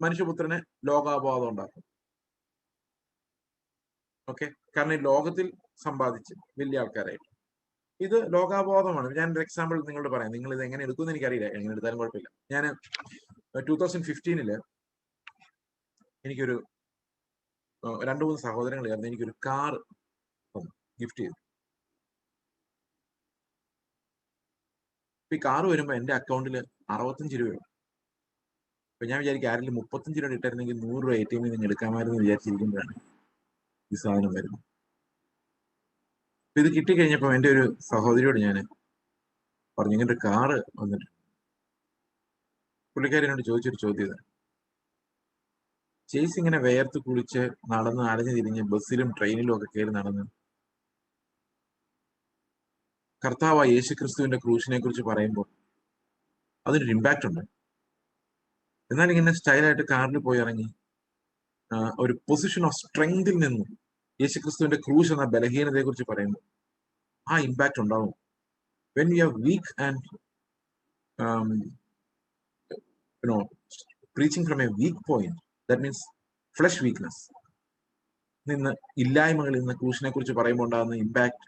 Speaker 1: മനുഷ്യപുത്രനെ ലോകാപവാദം ഉണ്ടാക്കും. ഓക്കെ, കാരണം ഈ ലോകത്തിൽ സമ്പാദിച്ച് വലിയ ആൾക്കാരായിട്ട് ഇത് ലോകാപവാദമാണ്. ഞാനൊരു എക്സാമ്പിൾ നിങ്ങളോട് പറയാം. നിങ്ങൾ ഇത് എങ്ങനെ എടുക്കുമെന്ന് എനിക്കറിയില്ല, എങ്ങനെ എടുത്താലും കുഴപ്പമില്ല. ഞാൻ 2015 എനിക്കൊരു 2-3 സഹോദരങ്ങൾ ചേർന്ന് എനിക്കൊരു കാർ ഗിഫ്റ്റ് ചെയ്തു. ഈ കാറ് വരുമ്പോൾ എൻ്റെ അക്കൗണ്ടിൽ 65 രൂപയുണ്ട്. അപ്പൊ ഞാൻ വിചാരിക്കും ആരെങ്കിലും 35 രൂപ ഇട്ടായിരുന്നെങ്കിൽ 100 രൂപ ATM നിങ്ങൾ എടുക്കാമായിരുന്നു വിചാരിച്ചിരിക്കുമ്പോഴാണ് ഈ സാധനം വരുന്നത്. അപ്പൊ ഇത് കിട്ടിക്കഴിഞ്ഞപ്പോൾ എൻ്റെ ഒരു സഹോദരിയോട് ഞാൻ പറഞ്ഞു, ഇങ്ങനെ ഒരു കാറ് വന്നിട്ട്. പുള്ളിക്കാരനോട് ചോദിച്ചൊരു ചോദ്യം, ചേച്ചി ഇങ്ങനെ വേർത്ത് കുളിച്ച് നടന്ന് അലഞ്ഞു തിരിഞ്ഞ് ബസ്സിലും ട്രെയിനിലും ഒക്കെ കയറി നടന്ന് കർത്താവായ യേശുക്രിസ്തുവിന്റെ ക്രൂശിനെ കുറിച്ച് പറയുമ്പോൾ അതിനൊരു ഇമ്പാക്റ്റ് ഉണ്ട്. എന്നാൽ ഇങ്ങനെ സ്റ്റൈലായിട്ട് കാറിൽ പോയി ഇറങ്ങി ഒരു പൊസിഷൻ ഓഫ് സ്ട്രെങ്തിൽ നിന്നും യേശുക്രിസ്തുവിന്റെ ക്രൂശ് എന്ന ബലഹീനതയെ കുറിച്ച് പറയുമ്പോൾ ആ ഇമ്പാക്റ്റ് ഉണ്ടാവും. When you are week and preaching from a weak point, that means flesh weakness, നിന്ന് ഇല്ലായ്മകളിൽ നിന്ന് ക്രൂശിനെ കുറിച്ച് പറയുമ്പോൾ ഉണ്ടാകുന്ന ഇമ്പാക്ട്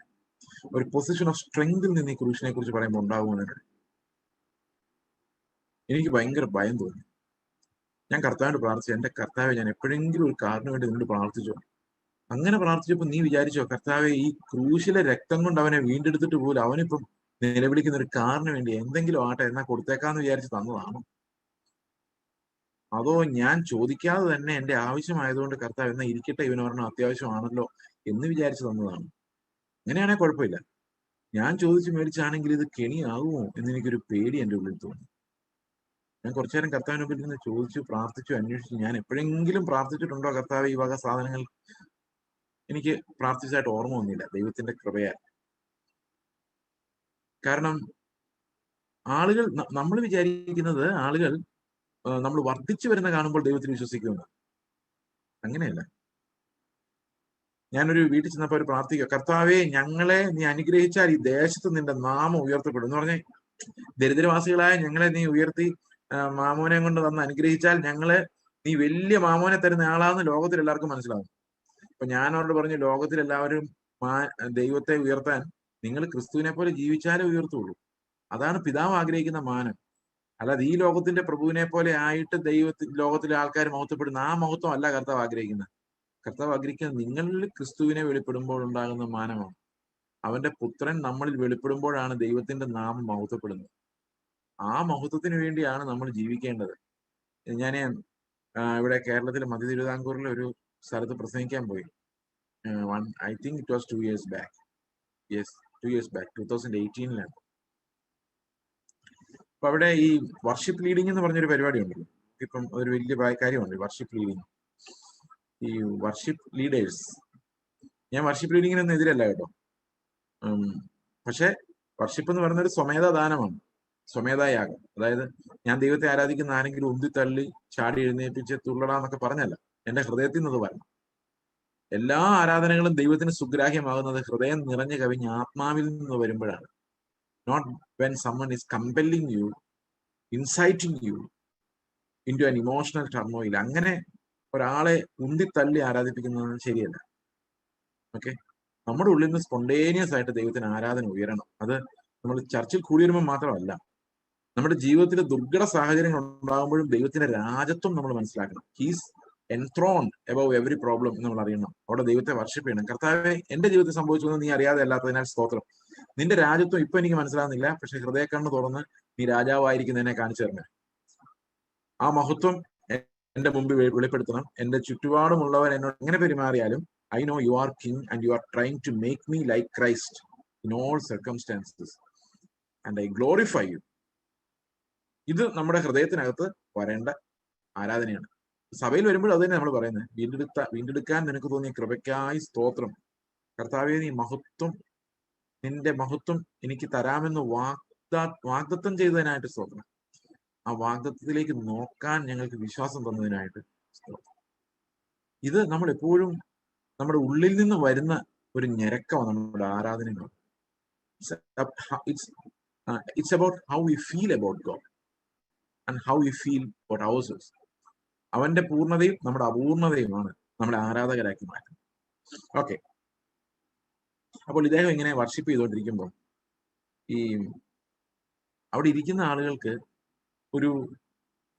Speaker 1: ഒരു പൊസിഷൻ ഓഫ് സ്ട്രെങ്തിൽ നിന്ന് ഈ ക്രൂശിനെ കുറിച്ച് പറയുമ്പോൾ ഉണ്ടാകുമെന്നുണ്ട്. എനിക്ക് ഭയങ്കര ഭയം തോന്നി. ഞാൻ കർത്താവിനോട് പ്രാർത്ഥിച്ചു, എന്റെ കർത്താവെ, ഞാൻ എപ്പോഴെങ്കിലും ഒരു കാറിന് വേണ്ടി നിന്നോട് പ്രാർത്ഥിച്ചോ? അങ്ങനെ പ്രാർത്ഥിച്ചപ്പോൾ നീ വിചാരിച്ചോ, കർത്താവെ, ഈ ക്രൂശിലെ രക്തം കൊണ്ട് അവനെ വീണ്ടെടുത്തിട്ട് പോലും അവനിപ്പം നിലവിളിക്കുന്ന ഒരു കാറിന് വേണ്ടി എന്തെങ്കിലും ആട്ടെ എന്നാ കൊടുത്തേക്കാന്ന് വിചാരിച്ച് തന്നതാണോ? അതോ ഞാൻ ചോദിക്കാതെ തന്നെ എന്റെ ആവശ്യമായതുകൊണ്ട് കർത്താവ് എന്നാ ഇരിക്കട്ടെ, ഇവനൊരെണ്ണം അത്യാവശ്യമാണല്ലോ എന്ന് വിചാരിച്ച് തന്നതാണ്? അങ്ങനെയാണെങ്കിൽ കുഴപ്പമില്ല. ഞാൻ ചോദിച്ചു മേടിച്ചാണെങ്കിൽ ഇത് കെണിയാകുമോ എന്നെനിക്കൊരു പേടി എൻ്റെ ഉള്ളിൽ തോന്നി. ഞാൻ കുറച്ചു നേരം കർത്താവിനെ മുമ്പിൽ നിന്ന് ചോദിച്ചു, പ്രാർത്ഥിച്ചു, അന്വേഷിച്ചു. ഞാൻ എപ്പോഴെങ്കിലും പ്രാർത്ഥിച്ചിട്ടുണ്ടോ കർത്താവ് ഈ വക സാധനങ്ങൾ? എനിക്ക് പ്രാർത്ഥിച്ചതായിട്ട് ഓർമ്മ വന്നില്ല, ദൈവത്തിന്റെ കൃപയാൽ. കാരണം ആളുകൾ നമ്മൾ വിചാരിക്കുന്നത് ആളുകൾ നമ്മൾ വർദ്ധിച്ചു വരുന്ന കാണുമ്പോൾ ദൈവത്തിൽ വിശ്വസിക്കുമെന്ന്. അങ്ങനെയല്ല. ഞാനൊരു വീട്ടിൽ ചെന്നപ്പോൾ ഒരു പ്രാർത്ഥിക്കുക, കർത്താവെ ഞങ്ങളെ നീ അനുഗ്രഹിച്ചാൽ ഈ ദേശത്ത് നിന്റെ നാമം ഉയർത്തപ്പെടും എന്ന് പറഞ്ഞേ. ദരിദ്രവാസികളായ ഞങ്ങളെ നീ ഉയർത്തി മാമോനെ കൊണ്ട് വന്ന് അനുഗ്രഹിച്ചാൽ ഞങ്ങളെ നീ വലിയ മാമോനെ തരുന്ന ആളാന്ന് ലോകത്തിൽ എല്ലാവർക്കും മനസ്സിലാവും. അപ്പൊ ഞാൻ അവരോട് പറഞ്ഞു, ലോകത്തിൽ എല്ലാവരും ദൈവത്തെ ഉയർത്താൻ നിങ്ങൾ ക്രിസ്തുവിനെ പോലെ ജീവിച്ചാലേ ഉയർത്തുള്ളൂ. അതാണ് പിതാവ് ആഗ്രഹിക്കുന്ന മാനം. അല്ലാതെ ഈ ലോകത്തിന്റെ പ്രഭുവിനെ പോലെ ആയിട്ട് ലോകത്തിലെ ആൾക്കാർ മഹത്വപ്പെടുന്ന ആ മഹത്വം അല്ല കർത്താവ് ആഗ്രഹിക്കുന്നത്. കർത്താവ് ആഗ്രഹിക്കുന്നത് നിങ്ങളിൽ ക്രിസ്തുവിനെ വെളിപ്പെടുമ്പോൾ ഉണ്ടാകുന്ന മാനമാണ്. അവന്റെ പുത്രൻ നമ്മളിൽ വെളിപ്പെടുമ്പോഴാണ് ദൈവത്തിന്റെ നാമം മഹത്വപ്പെടുന്നത്. ആ മഹത്വത്തിന് വേണ്ടിയാണ് നമ്മൾ ജീവിക്കേണ്ടത്. ഞാൻ ഇവിടെ കേരളത്തിലെ മധ്യ തിരുവിതാംകൂറിൽ ഒരു സ്ഥലത്ത് പ്രസംഗിക്കാൻ പോയി. I think it was 2 years back. Yes, 2 years back, 2018-ലാണ്. അപ്പൊ അവിടെ ഈ വർഷിപ്പ് ലീഡിംഗ് എന്ന് പറഞ്ഞൊരു പരിപാടി ഉണ്ടല്ലോ. ഇപ്പം ഒരു വലിയ കാര്യമുണ്ട് വർഷിപ്പ് ലീഡിംഗ്. ഈ വർഷിപ്പ് ലീഡേഴ്സ്, ഞാൻ വർഷിപ്പ് ലീഡിങ്ങിനൊന്നും എതിരല്ല കേട്ടോ. പക്ഷെ വർഷിപ്പ് എന്ന് പറയുന്ന ഒരു സ്വമേധാ ദാനമാണ്, സ്വമേധായാഗം. അതായത് ഞാൻ ദൈവത്തെ ആരാധിക്കുന്ന ആരെങ്കിലും ഉന്തിത്തള്ളി ചാടി എഴുന്നേൽപ്പിച്ച് തുള്ളടാന്നൊക്കെ പറഞ്ഞല്ല, എന്റെ ഹൃദയത്തിൽ നിന്നത് പറഞ്ഞു. എല്ലാ ആരാധനകളും ദൈവത്തിന് സുഗ്രാഹ്യമാകുന്നത് ഹൃദയം നിറഞ്ഞു കവിഞ്ഞ് ആത്മാവിൽ നിന്ന് വരുമ്പോഴാണ്. Not when someone is compelling you, inciting you into an emotional turmoil. അങ്ങനെ ഒരാളെ ഉന്തിത്തള്ളി ആരാധിപ്പിക്കുന്നത് ശരിയല്ല. ഓക്കെ, നമ്മുടെ ഉള്ളിൽ നിന്ന് സ്പോണ്ടേനിയസ് ആയിട്ട് ദൈവത്തിന് ആരാധന ഉയരണം. അത് നമ്മൾ ചർച്ചിൽ കൂടി വരുമ്പോൾ മാത്രമല്ല, നമ്മുടെ ജീവിതത്തിൽ ദുർഘട സാഹചര്യങ്ങൾ ഉണ്ടാകുമ്പോഴും ദൈവത്തിന്റെ രാജത്വം നമ്മൾ മനസ്സിലാക്കണം. He's enthroned above every problem നമ്മൾ അറിയണം. അവിടെ ദൈവത്തെ വർഷിപ്പ് ചെയ്യണം. കർത്താവെ, എന്റെ ജീവിതത്തിൽ സംഭവിച്ചത് നീ അറിയാതെ അല്ലാത്തതിനാൽ സ്തോത്രം. നിന്റെ രാജത്വം ഇപ്പൊ എനിക്ക് മനസ്സിലാകുന്നില്ല, പക്ഷെ ഹൃദയ കണ്ണ് തുറന്ന് നീ രാജാവായിരിക്കുന്നതിനെ കാണിച്ചു തരണേ. ആ മഹത്വം എന്റെ മുമ്പിൽ വെളിപ്പെടുത്തണം. എന്റെ ചുറ്റുപാടുമുള്ളവർ എന്നോട് എങ്ങനെ പെരുമാറിയാലും I know you are king and you are trying to make me like Christ in all circumstances and I glorify you. ഇത് നമ്മുടെ ഹൃദയത്തിനകത്ത് വരേണ്ട ആരാധനയാണ്. സഭയിൽ വരുമ്പോൾ അത് തന്നെ നമ്മൾ പറയുന്നത്, വീണ്ടെടുക്കാൻ നിനക്ക് തോന്നിയ കൃപയ്ക്കായി സ്തോത്രം. കർത്താവേ, നീ നിന്റെ മഹത്വം എനിക്ക് തരാമെന്ന് വാഗ്ദത്തം ചെയ്തതിനായിട്ട് സ്തോത്രം. ആ വാഗ്ദത്തത്തിലേക്ക് നോക്കാൻ ഞങ്ങൾക്ക് വിശ്വാസം തന്നതിനായിട്ട് സ്തോത്രം. ഇത് നമ്മൾ എപ്പോഴും നമ്മുടെ ഉള്ളിൽ നിന്ന് വരുന്ന ഒരു ഞരക്കമാണ് നമ്മുടെ ആരാധനകൾ. It's about how we feel about God and how we feel about ourselves. അവന്റെ പൂർണ്ണതയും നമ്മുടെ അപൂർണതയുമാണ് നമ്മളെ ആരാധകരാക്കി മാറ്റുന്നത്. ഓക്കെ, അപ്പോൾ ഇദ്ദേഹം ഇങ്ങനെ വർഷിപ്പ് ചെയ്തുകൊണ്ടിരിക്കുമ്പോൾ ഈ അവിടെ ഇരിക്കുന്ന ആളുകൾക്ക് ഒരു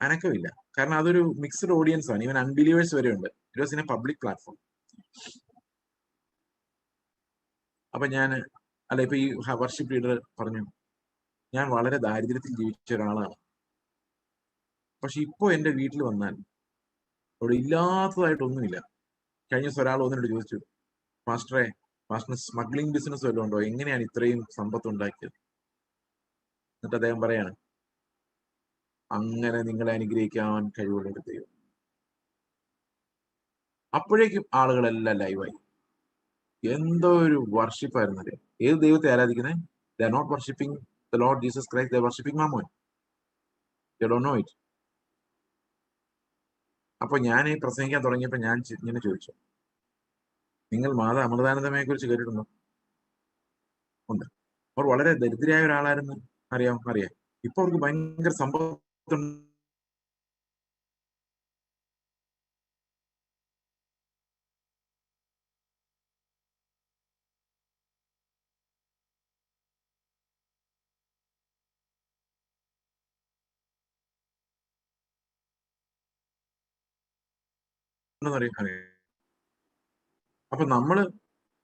Speaker 1: അനക്കമില്ല. കാരണം അതൊരു മിക്സ്ഡ് ഓഡിയൻസ് ആണ്. ഈവൻ അൺബിലീവേഴ്സ് വരെ ഉണ്ട്. It was in A public platform. അപ്പൊ ഇപ്പൊ ഈ വർഷിപ്പ് ലീഡർ പറഞ്ഞു, ഞാൻ വളരെ ദാരിദ്ര്യത്തിൽ ജീവിച്ച ഒരാളാണ്, പക്ഷെ ഇപ്പോ എന്റെ വീട്ടിൽ വന്നാൽ അവിടെ ഇല്ലാത്തതായിട്ടൊന്നുമില്ല. കഴിഞ്ഞ ദിവസം ഒരാൾ ഒന്നിനോട് ചോദിച്ചു, പാസ്റ്ററിന് സ്മഗ്ലിംഗ് ബിസിനസ് വല്ലതും ഉണ്ടോ? എങ്ങനെയാണ് ഇത്രയും സമ്പത്ത് ഉണ്ടാക്കിയത്? എന്നിട്ട് അദ്ദേഹം പറയാണ്, അങ്ങനെ നിങ്ങളെ അനുഗ്രഹിക്കാൻ കഴിവുള്ള ഒരു ദൈവം. അപ്പോഴേക്കും ആളുകളെല്ലാം ലൈവായി. എന്തോ ഒരു വർഷിപ്പായിരുന്നു. ഏത് ദൈവത്തെ ആരാധിക്കുന്നത്? They are not worshipping the Lord Jesus Christ, they are worshipping mammon. They don't know it. അപ്പൊ ഞാൻ ഈ പ്രസംഗിക്കാൻ തുടങ്ങിയപ്പോൾ ഞാൻ ഇങ്ങനെ ചോദിച്ചു, നിങ്ങൾ മാതാ അമൃതാനന്ദമയെ കുറിച്ച് കേട്ടിട്ടുണ്ടോ? ഉണ്ട്. അവർ വളരെ ദരിദ്രയായ ഒരാളായിരുന്നു, അറിയാം. ഇപ്പൊ അവർക്ക് ഭയങ്കര സമ്പത്ത് അറിയാം. അപ്പൊ നമ്മള്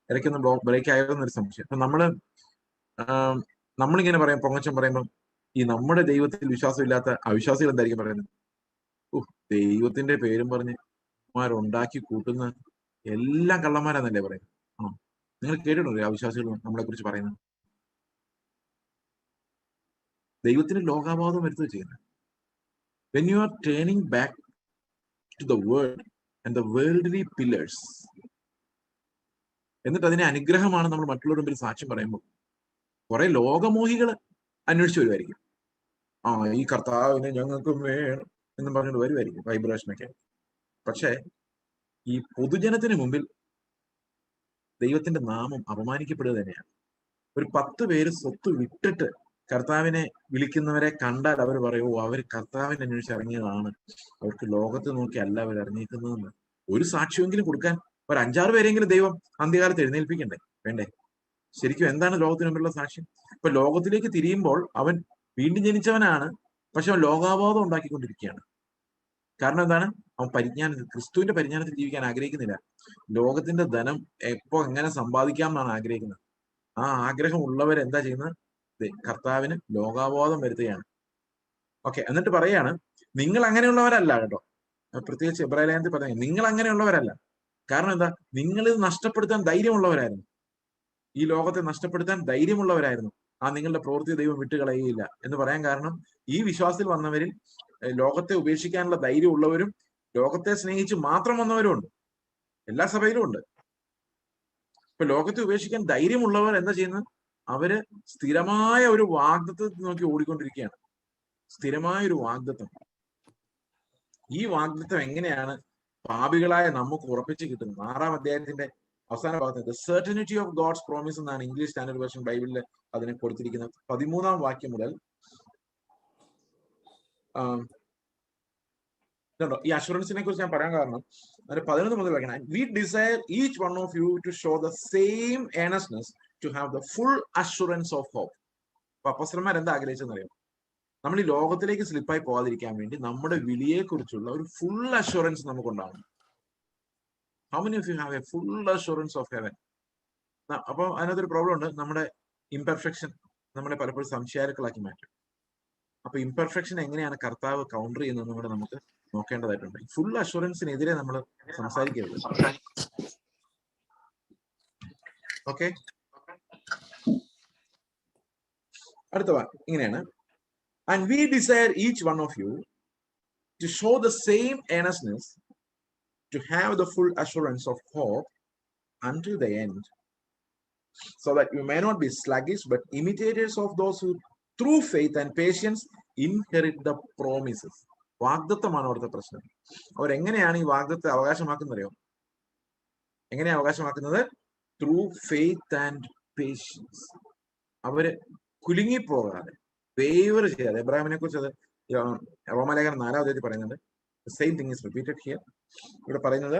Speaker 1: ഇടയ്ക്കൊന്ന് ബ്രേക്ക് ആയതെന്നൊരു സംശയം. അപ്പൊ നമ്മള് നമ്മളിങ്ങനെ പറയാം, പൊങ്ങച്ചം പറയുമ്പോൾ ഈ നമ്മുടെ ദൈവത്തിൽ വിശ്വാസമില്ലാത്ത അവിശ്വാസികൾ എന്തായിരിക്കും പറയുന്നത്? ദൈവത്തിന്റെ പേരും പറഞ്ഞ് ഉണ്ടാക്കി കൂട്ടുന്ന എല്ലാം കള്ളന്മാരാന്നല്ലേ പറയുന്നത്. ആണോ? നിങ്ങൾ കേട്ടിട്ടുണ്ടോ അവിശ്വാസികൾ നമ്മളെ കുറിച്ച് പറയുന്നത്? ദൈവത്തിന് ലോകാബോധം വരുത്തുക ചെയ്യുന്നത്. When you are turning back to the word and the worldly pillars, എന്നിട്ട് അതിനെ അനുഗ്രഹമാണ് നമ്മൾ മറ്റുള്ളവരുടെ മുമ്പിൽ സാക്ഷ്യം പറയുമ്പോൾ കുറെ ലോകമോഹികൾ അന്വേഷിച്ചു വരുമായിരിക്കും. ഈ കർത്താവിനെ ഞങ്ങൾക്കും വേണം എന്നും പറഞ്ഞുകൊണ്ട് വരുമായിരിക്കും, വൈബ്രേഷനൊക്കെ. പക്ഷെ ഈ പൊതുജനത്തിന് മുമ്പിൽ ദൈവത്തിന്റെ നാമം അപമാനിക്കപ്പെടുക തന്നെയാണ്. ഒരു 10 പേര് സ്വത്ത് വിട്ടിട്ട് കർത്താവിനെ വിളിക്കുന്നവരെ കണ്ടാൽ അവർ പറയുമോ, അവർ കർത്താവിനെ അന്വേഷിച്ച് ഇറങ്ങിയതാണ്, അവർക്ക് ലോകത്ത് നോക്കിയല്ല അവർ ഇറങ്ങിയിരിക്കുന്നതെന്ന് ഒരു സാക്ഷ്യമെങ്കിലും കൊടുക്കാൻ ഒരു 5-6 പേരെങ്കിലും ദൈവം അന്ത്യകാലത്ത് എഴുന്നേൽപ്പിക്കണ്ടേ? വേണ്ടേ? ശരിക്കും എന്താണ് ലോകത്തിന് മുമ്പിലുള്ള സാക്ഷ്യം? ഇപ്പൊ ലോകത്തിലേക്ക് തിരിയുമ്പോൾ അവൻ വീണ്ടും ജനിച്ചവനാണ്, പക്ഷെ അവൻ ലോകാബോധം ഉണ്ടാക്കിക്കൊണ്ടിരിക്കുകയാണ്. കാരണം എന്താണ്? അവൻ ക്രിസ്തുവിന്റെ പരിജ്ഞാനത്തിൽ ജീവിക്കാൻ ആഗ്രഹിക്കുന്നില്ല. ലോകത്തിന്റെ ധനം എങ്ങനെ സമ്പാദിക്കാം എന്നാണ് ആഗ്രഹിക്കുന്നത്. ആ ആഗ്രഹം ഉള്ളവരെന്താ ചെയ്യുന്നത്? കർത്താവിന് ലോകാബോധം വരുത്തുകയാണ്. ഓക്കെ, എന്നിട്ട് പറയാണ്, നിങ്ങൾ അങ്ങനെയുള്ളവരല്ല കേട്ടോ. പ്രത്യേകിച്ച് എബ്രായ ലേഖനത്തിൽ പറഞ്ഞ നിങ്ങൾ അങ്ങനെയുള്ളവരല്ല. കാരണം എന്താ? നിങ്ങൾ ഇത് നഷ്ടപ്പെടുത്താൻ ധൈര്യമുള്ളവരായിരുന്നു. ഈ ലോകത്തെ നഷ്ടപ്പെടുത്താൻ ധൈര്യമുള്ളവരായിരുന്നു. നിങ്ങളുടെ പ്രവൃത്തി ദൈവം വിട്ടുകളയുകയില്ല എന്ന് പറയാൻ കാരണം, ഈ വിശ്വാസത്തിൽ വന്നവരിൽ ലോകത്തെ ഉപേക്ഷിക്കാനുള്ള ധൈര്യം ഉള്ളവരും ലോകത്തെ സ്നേഹിച്ച് മാത്രം വന്നവരും ഉണ്ട്. എല്ലാ സഭയിലും ഉണ്ട്. ഇപ്പൊ ലോകത്തെ ഉപേക്ഷിക്കാൻ ധൈര്യമുള്ളവർ എന്താ ചെയ്യുന്നത്? അവര് സ്ഥിരമായ ഒരു വാഗ്ദത്തത്തെ നോക്കി ഓടിക്കൊണ്ടിരിക്കുകയാണ്. സ്ഥിരമായ ഒരു വാഗ്ദത്തം. ഈ വാഗ്ദത്തം എങ്ങനെയാണ് പാപികളായ നമുക്ക് ഉറപ്പിച്ച് കിട്ടുന്നത്? 6-ാം അധ്യായത്തിന്റെ അവസാന ഭാഗത്ത് the certainty of God's promise എന്നാണ് ഇംഗ്ലീഷ് സ്റ്റാൻഡേർഡ് വേർഷൻ ബൈബിളിൽ അതിനെ കൊടുത്തിരിക്കുന്നത്. 13-ാം വാക്യം മുതൽ ഈ അഷുറൻസിനെ കുറിച്ച് ഞാൻ പറയാൻ കാരണം 11 മുതൽ വായിക്കണം. We desire each one of you to show the same earnestness to have the full assurance of hope. അപ്പൊ അപ്പോസ്തലന്മാർ എന്താ ആഗ്രഹിച്ചെന്നറിയാം? നമ്മൾ ഈ ലോകത്തിലേക്ക് സ്ലിപ്പായി പോകാതിരിക്കാൻ വേണ്ടി നമ്മുടെ വിളിയെ കുറിച്ചുള്ള ഒരു ഫുൾ അഷുറൻസ് നമുക്കുണ്ടാവണം. How many of you have a full assurance of heaven? അപ്പൊ അതിനകത്തൊരു പ്രോബ്ലം ഉണ്ട്. നമ്മുടെ ഇംപെർഫെക്ഷൻ നമ്മളെ പലപ്പോഴും സംശയാലുക്കളാക്കി മാറ്റും. അപ്പൊ ഇംപെർഫെക്ഷൻ എങ്ങനെയാണ് കർത്താവ് കൗണ്ടർ ചെയ്യുന്നതെന്നും കൂടെ നമുക്ക് നോക്കേണ്ടതായിട്ടുണ്ട്. ഫുൾ അഷുറൻസിനെതിരെ നമ്മൾ സംസാരിക്കരുത്. ഓക്കെ, അടുത്ത ഇങ്ങനെയാണ്. And we desire each one of you to show the same earnestness, to have the full assurance of hope until the end, so that you may not be sluggish, but imitators of those who through faith and patience inherit the promises. വാഗ്ദത്തമാണ് അവിടുത്തെ പ്രശ്നം. അവരെങ്ങനെയാണ് ഈ വാഗ്ദത്തെ അവകാശമാക്കുന്നത് അറിയോ? എങ്ങനെയാ അവകാശമാക്കുന്നത്? Through faith and patience. അവര് കുലുങ്ങിപ്പോകാതെ, ഫേവർ ചെയ്യാതെ. എബ്രാഹിമിനെ കുറിച്ച് അത് റോമാലേഖനം 4-ാം അധ്യായത്തിൽ പറയുന്നുണ്ട്. Same thing is repeated here. ഇവിടെ പറയുന്നത്,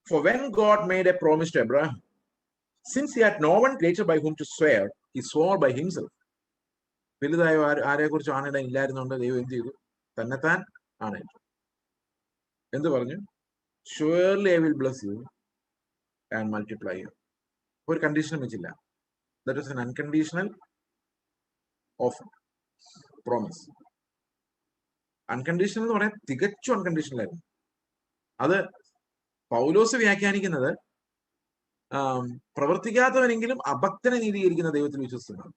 Speaker 1: for when God made a promise to Abraham, since he had no one greater by whom to swear, he swore by himself. വലുതായ ആരെ കുറിച്ച് ആണിടാൻ ഇല്ലായിരുന്നുകൊണ്ട് ദൈവം എന്ത് ചെയ്തു? തന്നെത്താൻ ആണിട്ടു. എന്ത് പറഞ്ഞു? surely I will bless you and multiply you. ഒരു കണ്ടീഷനും വെച്ചില്ല. That is an unconditional offer, promise. Unconditional എന്ന് പറയാൻ തികച്ചും അൺകണ്ടീഷണൽ ആയിരുന്നു. അത് പൗലോസ് വ്യാഖ്യാനിക്കുന്നത് പ്രവർത്തിക്കാത്തവനെങ്കിലും അഭക്തനെ നീതീകരിക്കുന്ന ദൈവത്തിൽ വിശ്വസിക്കുന്നു.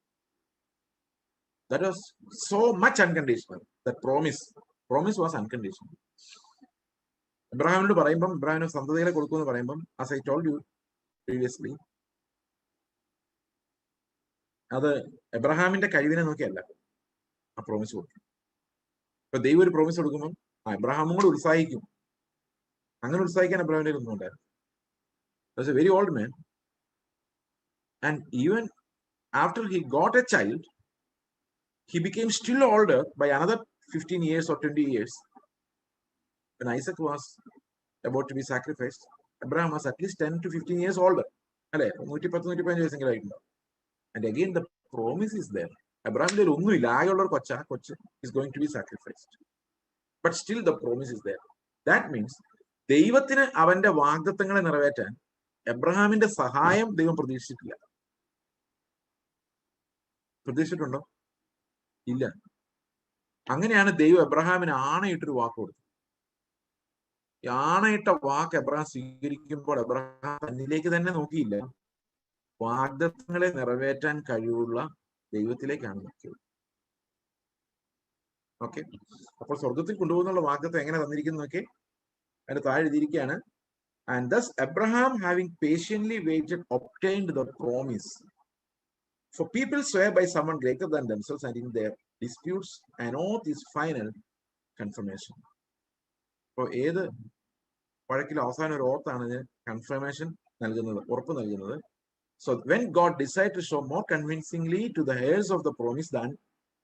Speaker 1: That was so much unconditional. That promise was unconditional. എബ്രഹാമിനോട് പറയുമ്പം, എബ്രഹാമിന് സന്തതികളെ കൊടുക്കുമെന്ന് പറയുമ്പം, as I told you previously, അത് എബ്രഹാമിന്റെ കഴിവിനെ നോക്കിയല്ല ആ പ്രോമിസ് കൊടുക്കും. ഇപ്പൊ ദൈവം ഒരു പ്രോമിസ് കൊടുക്കുമ്പോൾ എബ്രഹാമും കൂടെ ഉത്സാഹിക്കും. അങ്ങനെ ഉത്സാഹിക്കാൻ എബ്രഹാമിന്റെ ഒന്നും ഉണ്ടായിരുന്നു. He was a very old man, and even after he got a child, he became still older by another 15 years or 20 years. When Isaac was about to be sacrificed, Abraham was at least 10 to 15 years older. അല്ലെ, 110-115 വയസ്സെങ്കിലും ആയിട്ടുണ്ടോ? And again the promise is there. Abrahamന്റെ ഒന്നുമില്ല, ആകെയുള്ള ഒരു കൊച്ച് is going to be sacrificed, but still the promise is there. That means ദൈവത്തിന് അവന്റെ വാഗ്ദത്തങ്ങളെ നിറവേറ്റാൻ എബ്രഹാമിന്റെ സഹായം ദൈവം പ്രതീക്ഷിച്ചിട്ടില്ല. പ്രതീക്ഷിച്ചിട്ടുണ്ടോ? ഇല്ല. അങ്ങനെയാണ് ദൈവം എബ്രഹാമിന് ആണയിട്ടൊരു വാക്ക് കൊടുത്തത്. ആണയിട്ട വാക്ക് എബ്രഹാം സ്വീകരിക്കുമ്പോൾ എബ്രഹാം തന്നിലേക്ക് തന്നെ നോക്കിയില്ല, വാഗ്ദത്തങ്ങളെ നിറവേറ്റാൻ കഴിവുള്ള ദൈവത്തിലേക്കാണ് നോക്കിയത്. ഓക്കെ, അപ്പോൾ സ്വർഗത്തിൽ കൊണ്ടുപോകുന്നുള്ള വാഗ്ദത്തം എങ്ങനെ തന്നിരിക്കുന്നതൊക്കെ അതിന്റെ താഴെ എഴുതിയിരിക്കുകയാണ്. And thus Abraham, having patiently waited, obtained the promise. For people swear by someone greater than themselves, and in their disputes an oath is final confirmation. അപ്പോൾ ഏത് വഴക്കിലും അവസാനം ഒരു ഓത്താണ് കൺഫർമേഷൻ നൽകുന്നത്, ഉറപ്പ് നൽകുന്നത്. So when God decided to show more convincingly to the heirs of the promise the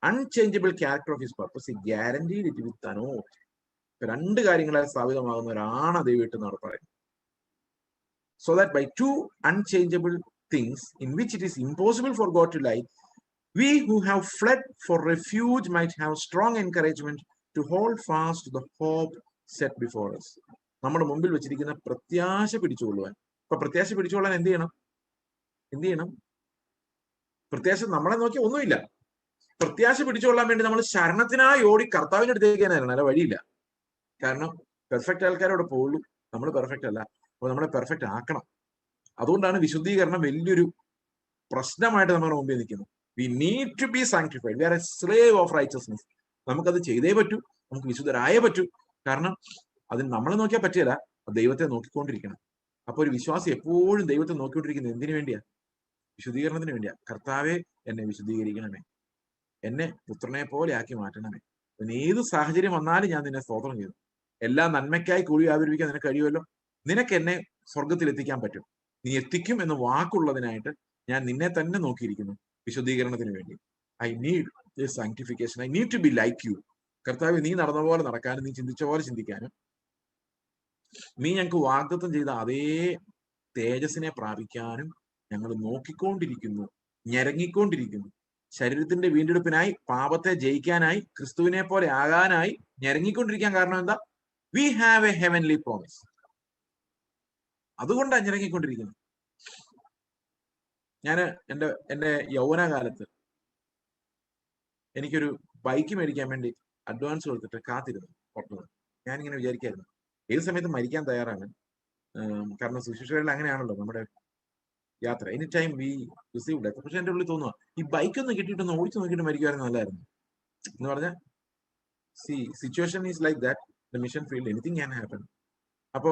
Speaker 1: unchangeable character of his purpose, he guaranteed it with an oath. രണ്ട് കാര്യങ്ങളാൽ സ്ഥാപിതമാകുന്ന ഒരാണ് ദൈവം ഇട്ട് നടപ്പായത്. So that by two unchangeable things in which it is impossible for God to lie, we who have fled for refuge might have strong encouragement to hold fast to the hope set before us. നമ്മുടെ മുമ്പിൽ വെച്ചിരിക്കുന്ന പ്രത്യാശ പിടിച്ചുകൊള്ളുവാൻ. അപ്പൊ പ്രത്യാശ പിടിച്ചുകൊള്ളാൻ എന്ത് ചെയ്യണം? പ്രത്യാശ നമ്മളെ നോക്കി ഒന്നുമില്ല. പ്രത്യാശ പിടിച്ചുകൊള്ളാൻ വേണ്ടി നമ്മൾ ശരണത്തിനായി ഓടി കർത്താവിന്റെ അടുത്തേക്കാനായിരുന്നു, അല്ല വഴിയില്ല. കാരണം പെർഫെക്റ്റ് ആൾക്കാരോട് പോകുള്ളൂ, നമ്മൾ പെർഫെക്റ്റ് അല്ല. അപ്പൊ നമ്മളെ പെർഫെക്റ്റ് ആക്കണം. അതുകൊണ്ടാണ് വിശുദ്ധീകരണം വലിയൊരു പ്രശ്നമായിട്ട് നമ്മുടെ മുമ്പിൽ നിൽക്കുന്നത്. We need to be sanctified. We are a slave of righteousness. നമുക്കത് ചെയ്തേ പറ്റൂ, നമുക്ക് വിശുദ്ധരായേ പറ്റൂ. കാരണം അതിന് നമ്മളെ നോക്കിയാൽ പറ്റില്ല, ദൈവത്തെ നോക്കിക്കൊണ്ടിരിക്കണം. അപ്പൊ ഒരു വിശ്വാസി എപ്പോഴും ദൈവത്തെ നോക്കിക്കൊണ്ടിരിക്കുന്നത് എന്തിനു വേണ്ടിയാ? വിശുദ്ധീകരണത്തിന് വേണ്ടിയാ. കർത്താവെ, എന്നെ വിശുദ്ധീകരിക്കണമേ, എന്നെ പുത്രനെ പോലെ ആക്കി മാറ്റണമേ. പിന്നെ ഏത് സാഹചര്യം വന്നാലും ഞാൻ നിന്നെ സ്തോത്രം ചെയ്തു. എല്ലാ നന്മയ്ക്കായി കൂടി ആവിർപ്പിക്കാൻ നിനക്ക് കഴിയുമല്ലോ. നിനക്ക് എന്നെ സ്വർഗത്തിൽ എത്തിക്കാൻ പറ്റും, നീ എത്തിക്കും എന്ന് വാക്കുള്ളതിനായിട്ട് ഞാൻ നിന്നെ തന്നെ നോക്കിയിരിക്കുന്നു വിശുദ്ധീകരണത്തിന് വേണ്ടി. I need this sanctification. I need to be like you. കർത്താവ്, നീ നടന്ന പോലെ നടക്കാനും നീ ചിന്തിച്ച പോലെ ചിന്തിക്കാനും നീ ഞങ്ങൾക്ക് വാഗ്ദത്തം ചെയ്ത അതേ തേജസ്സിനെ പ്രാപിക്കാനും ഞങ്ങൾ നോക്കിക്കൊണ്ടിരിക്കുന്നു, ഞരങ്ങിക്കൊണ്ടിരിക്കുന്നു. ശരീരത്തിന്റെ വീണ്ടെടുപ്പിനായി, പാപത്തെ ജയിക്കാനായി, ക്രിസ്തുവിനെ പോലെ ആകാനായി ഞരങ്ങിക്കൊണ്ടിരിക്കാൻ കാരണം എന്താ? V have A heavenly promise. അതുകൊണ്ടാണ് ഞരങ്ങിക്കൊണ്ടിരിക്കുന്നത്. ഞാൻ എൻ്റെ യൗവനകാലത്ത് എനിക്കൊരു ബൈക്ക് മേടിക്കാൻ വേണ്ടി അഡ്വാൻസ് കൊടുത്തിട്ട് കാത്തിരുന്നു പുറത്തുനിന്ന്. ഞാനിങ്ങനെ വിചാരിക്കായിരുന്നു, ഏത് സമയത്ത് മരിക്കാൻ തയ്യാറാണ്. കാരണം സുശിക്ഷകളിൽ അങ്ങനെയാണല്ലോ നമ്മുടെ യാത്ര. Any time we received. പക്ഷെ എൻ്റെ ഉള്ളിൽ തോന്നുക, ഈ ബൈക്കൊന്ന് കിട്ടിയിട്ടൊന്ന് ഓടിച്ചു നോക്കിയിട്ട് മരിക്കുമായിരുന്നു നല്ലതായിരുന്നു എന്ന് പറഞ്ഞാൽ, situation is like that, the mission field, anything can happen. അപ്പോ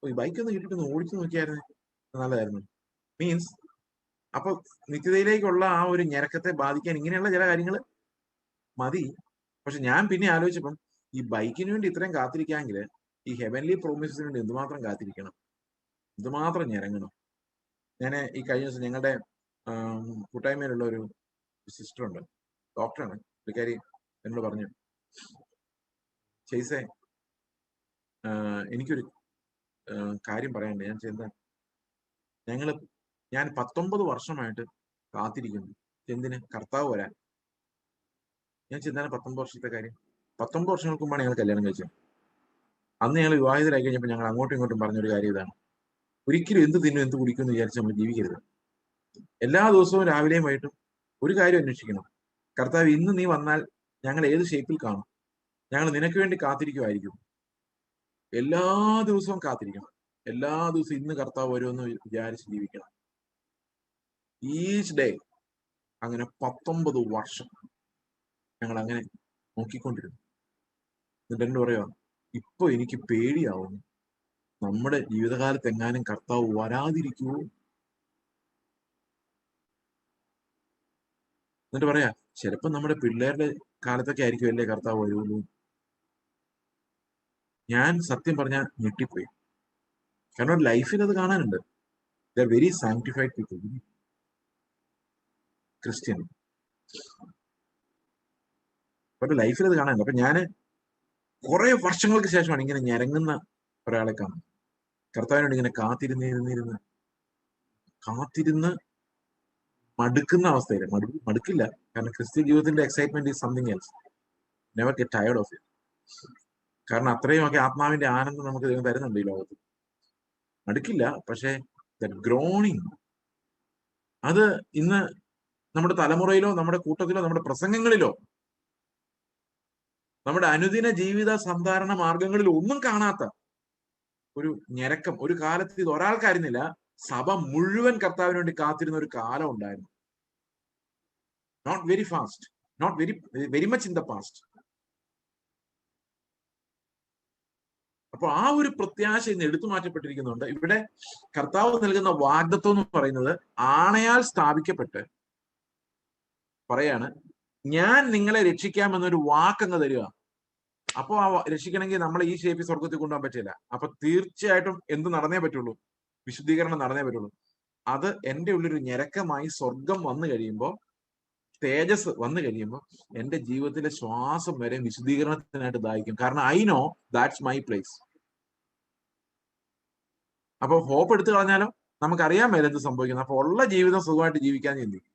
Speaker 1: ഈ ബൈക്കൊന്ന് കിട്ടിയിട്ടൊന്ന് ഓടിച്ചു നോക്കിയായിരുന്നു നല്ലതായിരുന്നു. മീൻസ് അപ്പൊ നിത്യതയിലേക്കുള്ള ആ ഒരു ഞരക്കത്തെ ബാധിക്കാൻ ഇങ്ങനെയുള്ള ചില കാര്യങ്ങൾ മതി. പക്ഷെ ഞാൻ പിന്നെ ആലോചിച്ചപ്പം, ഈ ബൈക്കിന് വേണ്ടി ഇത്രയും കാത്തിരിക്കാമെങ്കിൽ ഈ ഹെവൻലി പ്രോമിസസിന് വേണ്ടി എന്തുമാത്രം കാത്തിരിക്കണം, എന്തുമാത്രം ഞരങ്ങണം. ഞാൻ ഈ കഴിഞ്ഞ ദിവസം ഞങ്ങളുടെ കൂട്ടായ്മയിലുള്ള ഒരു സിസ്റ്റർ ഉണ്ട്, ഡോക്ടറാണ്. പുള്ളിക്കാരി എന്നോട് പറഞ്ഞു, ചേസേ, എനിക്കൊരു കാര്യം പറയാനുണ്ട്. ഞാൻ 19 വർഷമായിട്ട് കാത്തിരിക്കുന്നു. എന്തിന്? കർത്താവ് വരാൻ. ഞാൻ എന്താണ് 19 വർഷത്തെ കാര്യം? 19 വർഷങ്ങൾക്ക് മുമ്പാണ് ഞങ്ങൾ കല്യാണം കഴിച്ചത്. അന്ന് ഞങ്ങൾ വിവാഹിതരായി കഴിഞ്ഞപ്പോൾ ഞങ്ങൾ അങ്ങോട്ടും ഇങ്ങോട്ടും പറഞ്ഞൊരു കാര്യം ഇതാണ്: ഒരിക്കലും എന്ത് തിന്നും എന്ത് കുടിക്കും എന്ന് വിചാരിച്ച് നമ്മൾ ജീവിക്കരുത്. എല്ലാ ദിവസവും രാവിലെയും വൈകിട്ടും ഒരു കാര്യം അന്വേഷിക്കണം: കർത്താവ്, ഇന്ന് നീ വന്നാൽ ഞങ്ങൾ ഏത് ഷേപ്പിൽ കാണും? ഞങ്ങൾ നിനക്ക് വേണ്ടി കാത്തിരിക്കുമായിരിക്കും. എല്ലാ ദിവസവും കാത്തിരിക്കണം. എല്ലാ ദിവസവും ഇന്ന് കർത്താവ് വരുമെന്ന് വിചാരിച്ച് ജീവിക്കണം. Each day. അങ്ങനെ 19 വർഷം ഞങ്ങൾ അങ്ങനെ നോക്കിക്കൊണ്ടിരുന്നു. എന്നിട്ട് എന്നോട് പറയാ, ഇപ്പൊ എനിക്ക് പേടിയാവുന്നു, നമ്മുടെ ജീവിതകാലത്ത് എങ്ങാനും കർത്താവ് വരാതിരിക്കുവോ? എന്നിട്ട് പറയാ, ചിലപ്പോ നമ്മുടെ പിള്ളേരുടെ കാലത്തൊക്കെ ആയിരിക്കും അല്ലേ കർത്താവ് വരുള്ളൂ. ഞാൻ സത്യം പറഞ്ഞാൽ ഞെട്ടിപ്പോയി. കാരണം ലൈഫിൽ അത് കാണാനുണ്ട്. The very sanctified people, Christian. പക്ഷെ ലൈഫിൽ അത് കാണാനുണ്ട്. അപ്പൊ ഞാന് കുറെ വർഷങ്ങൾക്ക് ശേഷമാണ് ഇങ്ങനെ ഞരങ്ങുന്ന ഒരാളെ കാണുന്നത്. കർത്താവിനോട് ഇങ്ങനെ കാത്തിരുന്ന് മടുക്കുന്ന അവസ്ഥയിൽ. മടുക്കില്ല, കാരണം ക്രിസ്ത്യൻ ജീവിതത്തിന്റെ excitement is something else. Never get tired of it. കാരണം അത്രയും ഒക്കെ ആത്മാവിന്റെ ആനന്ദം നമുക്ക് ദൈവം തരുന്നുണ്ട് ഈ ലോകത്ത്. മടുക്കില്ല, പക്ഷെ ദാറ്റ് ഗ്രോണിങ്, അത് ഇന്ന് നമ്മുടെ തലമുറയിലോ നമ്മുടെ കൂട്ടത്തിലോ നമ്മുടെ പ്രസംഗങ്ങളിലോ നമ്മുടെ അനുദിന ജീവിത സന്ധാരണ മാർഗങ്ങളിലോ ഒന്നും കാണാത്ത ഒരു ഞരക്കം. ഒരു കാലത്ത് ഇത് ഒരാൾക്കായിരുന്നില്ല, സഭ മുഴുവൻ കർത്താവിന് വേണ്ടി കാത്തിരുന്ന ഒരു കാലം ഉണ്ടായിരുന്നു. Not very fast, not very much in the past. അപ്പൊ ആ ഒരു പ്രത്യാശ ഇന്ന് എടുത്തു മാറ്റപ്പെട്ടിരിക്കുന്നുണ്ട്. ഇവിടെ കർത്താവ് നൽകുന്ന വാഗ്ദത്വം എന്ന് പറയുന്നത് ആണയാൽ സ്ഥാപിക്കപ്പെട്ട് പറയാണ്, ഞാൻ നിങ്ങളെ രക്ഷിക്കാമെന്നൊരു വാക്കങ്ങ് തരിക. അപ്പൊ ആ രക്ഷിക്കണമെങ്കിൽ നമ്മളെ ഈ ഷേപ്പിൽ സ്വർഗത്തിൽ കൊണ്ടുപോകാൻ പറ്റില്ല. അപ്പൊ തീർച്ചയായിട്ടും എന്ത് നടന്നേ പറ്റുള്ളൂ? വിശുദ്ധീകരണം നടന്നേ പറ്റുള്ളൂ. അത് എന്റെ ഉള്ളൊരു ഞരക്കമായി സ്വർഗം വന്നു കഴിയുമ്പോൾ, തേജസ് വന്നു കഴിയുമ്പോൾ എന്റെ ജീവിതത്തിലെ ശ്വാസം വരെ വിശുദ്ധീകരണത്തിനായിട്ട് ദാഹിക്കും. കാരണം I know that's my place. അപ്പൊ ഹോപ്പ് എടുത്തു കളഞ്ഞാലോ നമുക്കറിയാൻ മേലെ എന്ത് സംഭവിക്കുന്നത്. അപ്പൊ ഉള്ള ജീവിതം സുഖമായിട്ട് ജീവിക്കാൻ ചിന്തിക്കും.